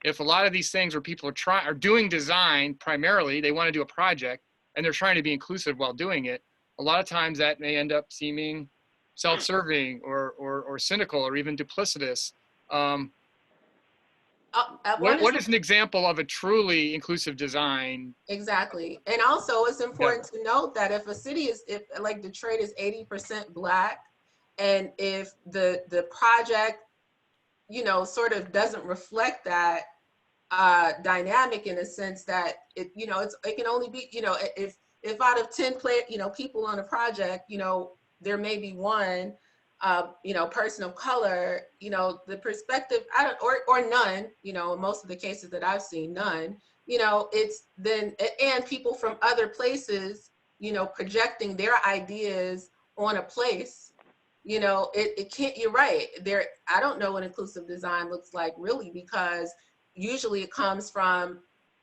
if a lot of these things where people are doing design primarily, they want to do a project and they're trying to be inclusive while doing it, a lot of times that may end up seeming self-serving or cynical or even duplicitous. What is an example of a truly inclusive design? Exactly. And also it's important to note that if a city is, if like Detroit is 80% Black, and if the project, you know, sort of doesn't reflect that dynamic, in a sense that it, you know, it can only be, you know, if out of 10 people on a project, you know, there may be one you know, person of color, you know, the perspective, or none, you know, in most of the cases that I've seen, none, you know, it's then, and people from other places, you know, projecting their ideas on a place, you know, it can't, you're right. There, I don't know what inclusive design looks like really, because usually it comes from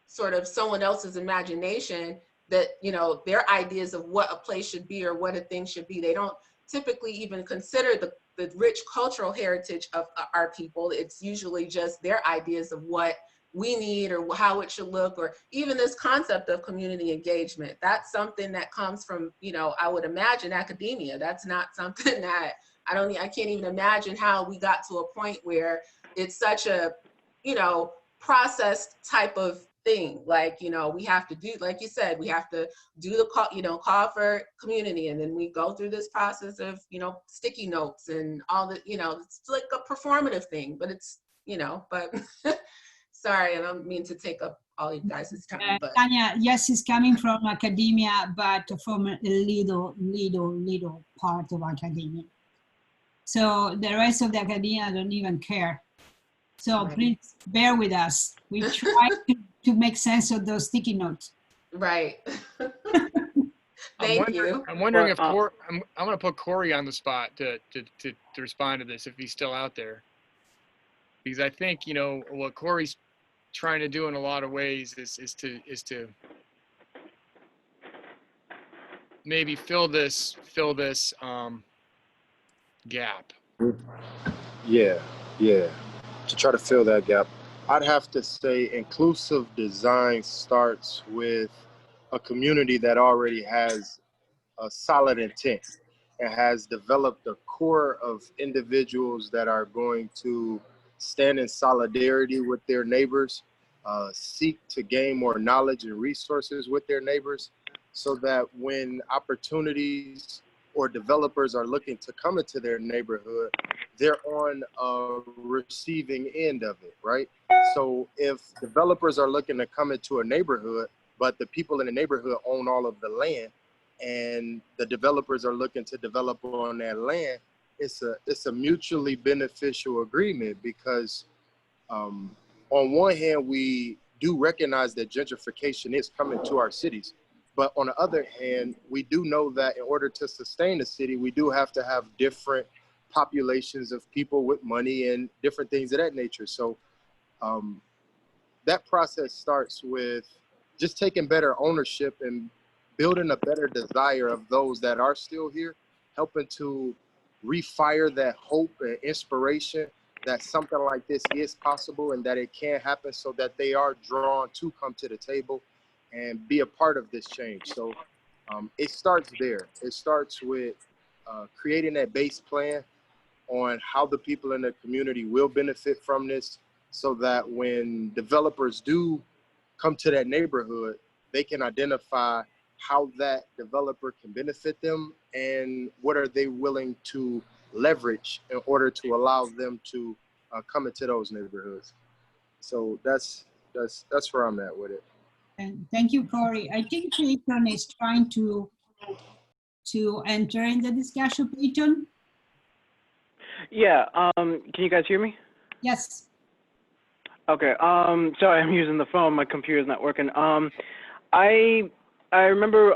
sort of someone else's imagination that, you know, their ideas of what a place should be or what a thing should be. They don't typically even consider the rich cultural heritage of our people. It's usually just their ideas of what we need or how it should look, or even this concept of community engagement. That's something that comes from, you know, I would imagine academia. That's not something that I can't even imagine how we got to a point where it's such a, you know, processed type of thing. Like, you know, we have to do, like you said, we have to do the call, you know, call for community, and then we go through this process of, you know, sticky notes and all the, you know, it's like a performative thing, but it's, you know, but sorry, I don't mean to take up all you guys' time, but. Tanya, yes, it's coming from academia, but from a little part of academia. So the rest of the academia don't even care. So please bear with us. We try to make sense of those sticky notes. Right. Thank you. I'm wondering if I'm going to put Corey on the spot to respond to this if he's still out there, because I think, you know, what Corey's trying to do in a lot of ways is to maybe fill this gap. Yeah, yeah. To try to fill that gap, I'd have to say inclusive design starts with a community that already has a solid intent and has developed a core of individuals that are going to stand in solidarity with their neighbors, seek to gain more knowledge and resources with their neighbors, so that when opportunities or developers are looking to come into their neighborhood, they're on a receiving end of it, right? So if developers are looking to come into a neighborhood, but the people in the neighborhood own all of the land, and the developers are looking to develop on that land, it's a mutually beneficial agreement, because on one hand, we do recognize that gentrification is coming to our cities. But on the other hand, we do know that in order to sustain the city, we do have to have different populations of people with money and different things of that nature. So that process starts with just taking better ownership and building a better desire of those that are still here, helping to refire that hope and inspiration that something like this is possible and that it can happen, so that they are drawn to come to the table and be a part of this change. So it starts there. It starts with creating that base plan on how the people in the community will benefit from this, so that when developers do come to that neighborhood, they can identify how that developer can benefit them and what are they willing to leverage in order to allow them to come into those neighborhoods. So that's where I'm at with it. And thank you, Corey. I think Peyton is trying to enter in the discussion. Peyton? Yeah, can you guys hear me? Yes. Okay, sorry, I'm using the phone. My computer's not working. I remember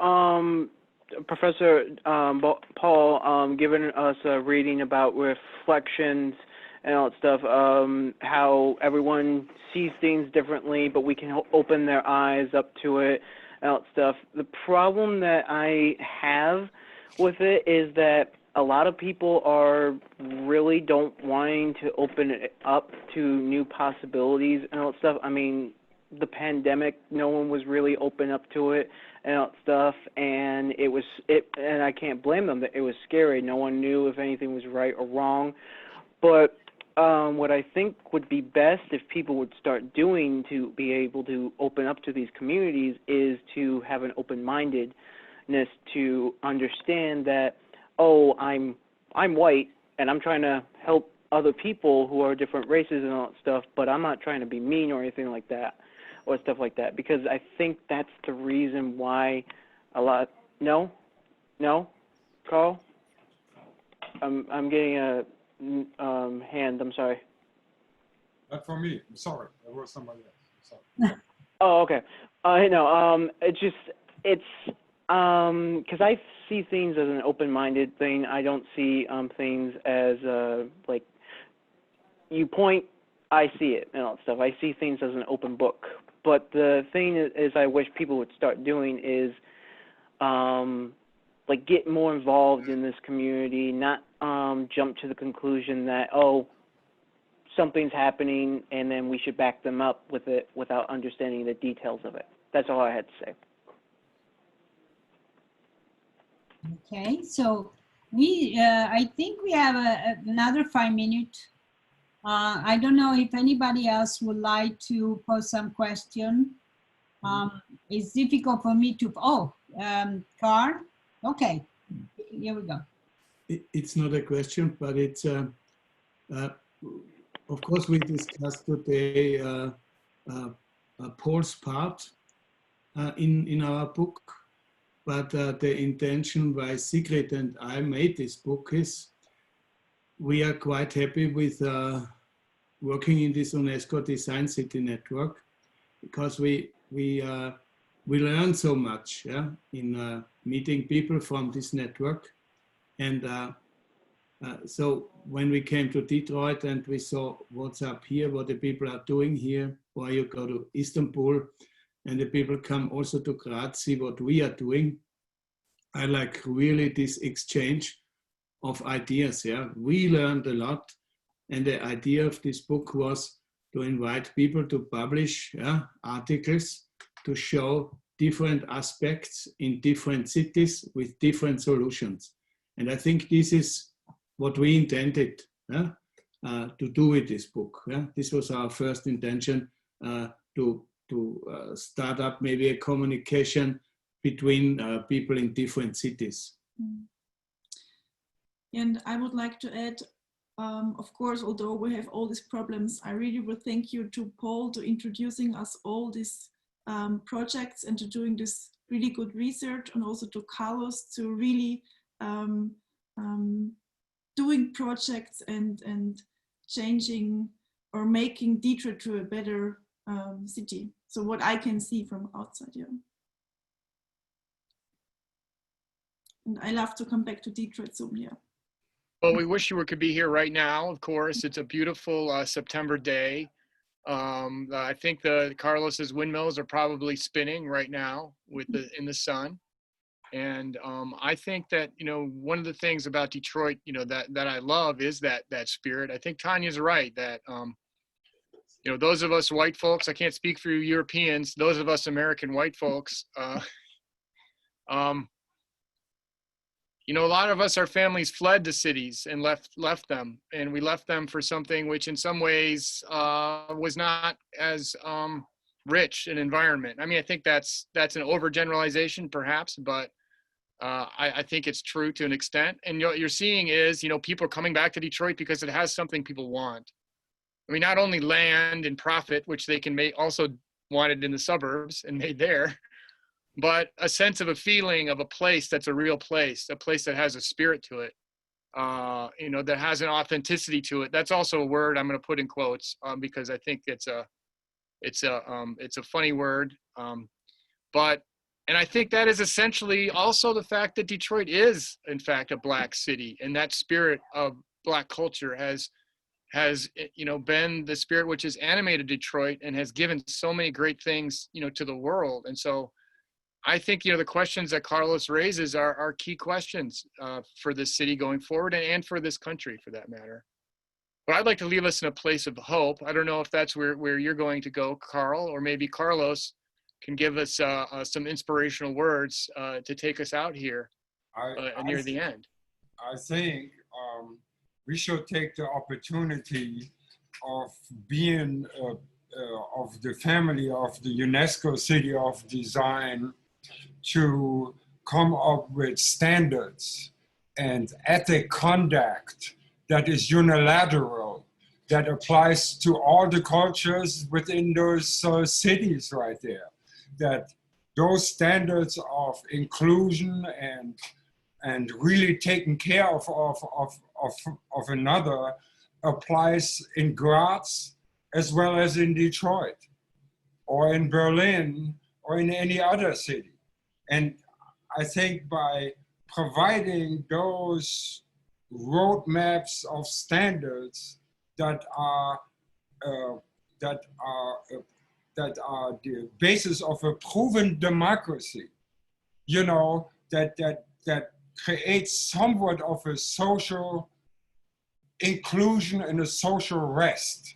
Professor Paul giving us a reading about reflections and all that stuff, how everyone sees things differently, but we can open their eyes up to it and all that stuff. The problem that I have with it is that a lot of people are really don't wanting to open it up to new possibilities and all that stuff. I mean, the pandemic, no one was really open up to it and all that stuff, and and I can't blame them. That it was scary. No one knew if anything was right or wrong. But what I think would be best if people would start doing to be able to open up to these communities is to have an open-mindedness to understand that, oh, I'm white and I'm trying to help other people who are different races and all that stuff, but I'm not trying to be mean or anything like that or stuff like that, because I think that's the reason why a lot. No, Carl, I'm getting a hand. I'm sorry. Not for me. I'm sorry. That was somebody else. I'm sorry. Oh, okay. No, it's because I see things as an open-minded thing. I don't see things as like you point, I see it and all that stuff. I see things as an open book. But the thing is I wish people would start doing is like get more involved in this community, not jump to the conclusion that, oh, something's happening and then we should back them up with it without understanding the details of it. That's all I had to say. Okay, so I think we have another 5 minutes. I don't know if anybody else would like to pose some question. It's difficult for me to, Karl? Okay, here we go. It's not a question, but it's, of course, we discussed today Paul's part in our book, but the intention why Sigrid and I made this book is we are quite happy with working in this UNESCO Design City Network because we learn so much, yeah, in meeting people from this network. And so when we came to Detroit and we saw what's up here, what the people are doing here, or you go to Istanbul and the people come also to Graz, see what we are doing. I like really this exchange of ideas, yeah. We learned a lot, and the idea of this book was to invite people to publish articles to show different aspects in different cities with different solutions. And I think this is what we intended to do with this book. Yeah? This was our first intention to start up maybe a communication between people in different cities. And I would like to add, of course, although we have all these problems, I really would thank you to Paul to introducing us all these projects and to doing this really good research, and also to Carlos to really doing projects and changing or making Detroit to a better city. So what I can see from outside, yeah. And I love to come back to Detroit soon, yeah. Well, we wish you could be here right now, of course. It's a beautiful September day. I think Carlos's windmills are probably spinning right now in the sun. And I think that, one of the things about Detroit, that I love is that spirit. I think Tanya's right that, those of us white folks, I can't speak for you Europeans, those of us American white folks, a lot of us, our families fled the cities and left them, and we left them for something which in some ways was not as rich an environment. I mean, I think that's an overgeneralization perhaps, but I think it's true to an extent. And what you're seeing is, people are coming back to Detroit because it has something people want. I mean, not only land and profit, which they can also wanted in the suburbs and made there, but a sense of a feeling of a place that's a real place, a place that has a spirit to it, that has an authenticity to it. That's also a word I'm going to put in quotes because I think it's a funny word. And I think that is essentially also the fact that Detroit is, in fact, a Black city, and that spirit of Black culture has been the spirit which has animated Detroit and has given so many great things, to the world. And so I think, the questions that Carlos raises are key questions for this city going forward and for this country for that matter. But I'd like to leave us in a place of hope. I don't know if that's where you're going to go, Karl, or maybe Carlos can give us some inspirational words to take us out here near the end. I think we should take the opportunity of being of the family of the UNESCO City of Design to come up with standards and ethic conduct that is unilateral, that applies to all the cultures within those cities right there. That those standards of inclusion and really taking care of another applies in Graz as well as in Detroit or in Berlin or in any other city. And I think by providing those roadmaps of standards that are the basis of a proven democracy, you know, that creates somewhat of a social inclusion and a social rest.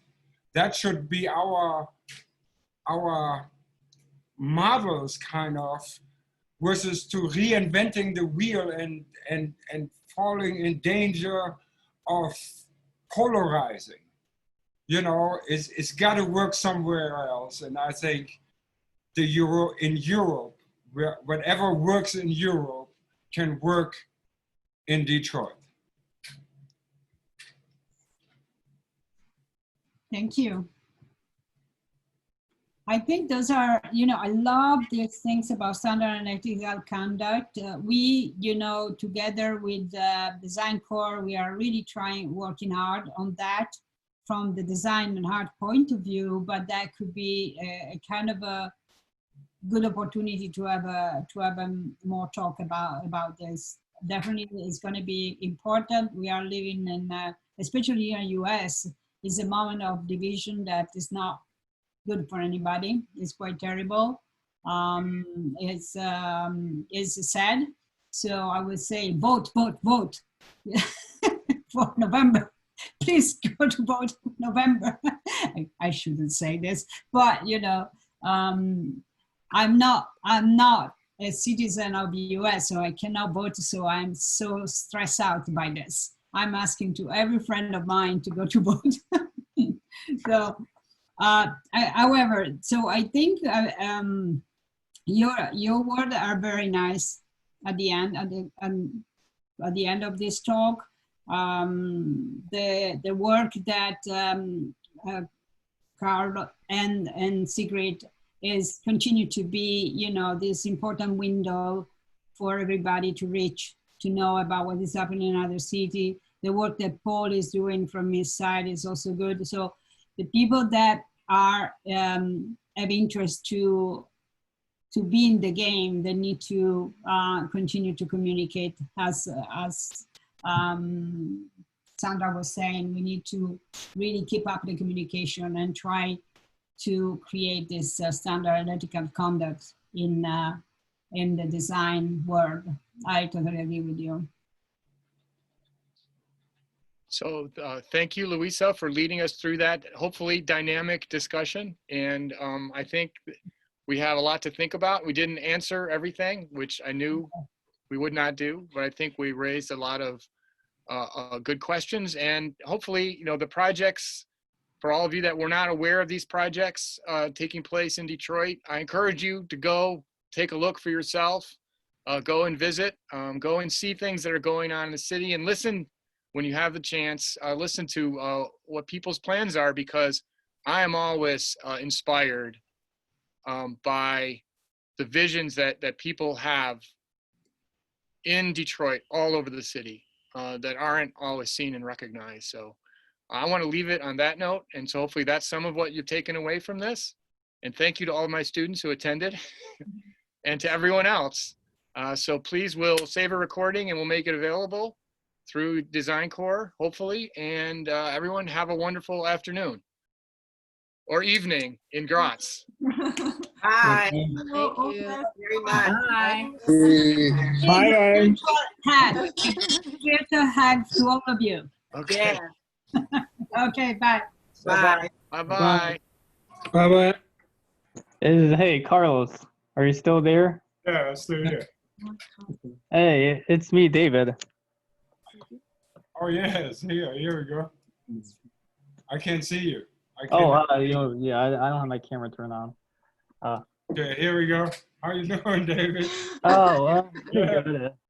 That should be our models, kind of, versus to reinventing the wheel and falling in danger of polarizing. You know, it's got to work somewhere else. And I think in Europe, whatever works in Europe can work in Detroit. Thank you. I think those are, you know, I love these things about standard and ethical conduct. We, you know, together with Design Core, we are really working hard on that from the design and art point of view, but that could be a kind of a good opportunity to have a more talk about this. Definitely it's going to be important. We are living in, especially here in the US, is a moment of division that is not good for anybody. It's quite terrible. It's sad. So I would say vote for November. Please go to vote November. I shouldn't say this, but you know, I'm not a citizen of the US, so I cannot vote. So I'm so stressed out by this. I'm asking to every friend of mine to go to vote. So, however, so I think your words are very nice at the end of this talk. The work that Karl and Sigrid is continue to be, you know, this important window for everybody to reach, to know about what is happening in other city. The work that Paul is doing from his side is also good. So the people that are have interest to be in the game, they need to continue to communicate. As Sandra was saying, we need to really keep up the communication and try to create this standard ethical conduct in the design world. I totally agree with you. So thank you, Luisa, for leading us through that hopefully dynamic discussion. And I think we have a lot to think about. We didn't answer everything, which I knew we would not do, but I think we raised a lot of good questions. And hopefully, you know, the projects, for all of you that were not aware of these projects taking place in Detroit, I encourage you to go take a look for yourself, go and visit, go and see things that are going on in the city, and listen when you have the chance, listen to what people's plans are, because I am always inspired by the visions that people have in Detroit, all over the city, that aren't always seen and recognized. So I want to leave it on that note. And so hopefully that's some of what you've taken away from this. And thank you to all of my students who attended and to everyone else. So please, we'll save a recording and we'll make it available through Design Core, hopefully. And everyone have a wonderful afternoon or evening in Graz. Bye. Thank you very much. Bye. Bye. Virtual hug to all of you. Okay. Yeah. Okay, bye. Bye. Bye-bye. Bye-bye. Hey, Carlos, are you still there? Yeah, I'm still here. Hey, it's me, David. Oh, yes, here we go. I can't see you. Yeah, I don't have my camera turned on. Okay, here we go. How you doing, David? Oh, well, Yeah. good.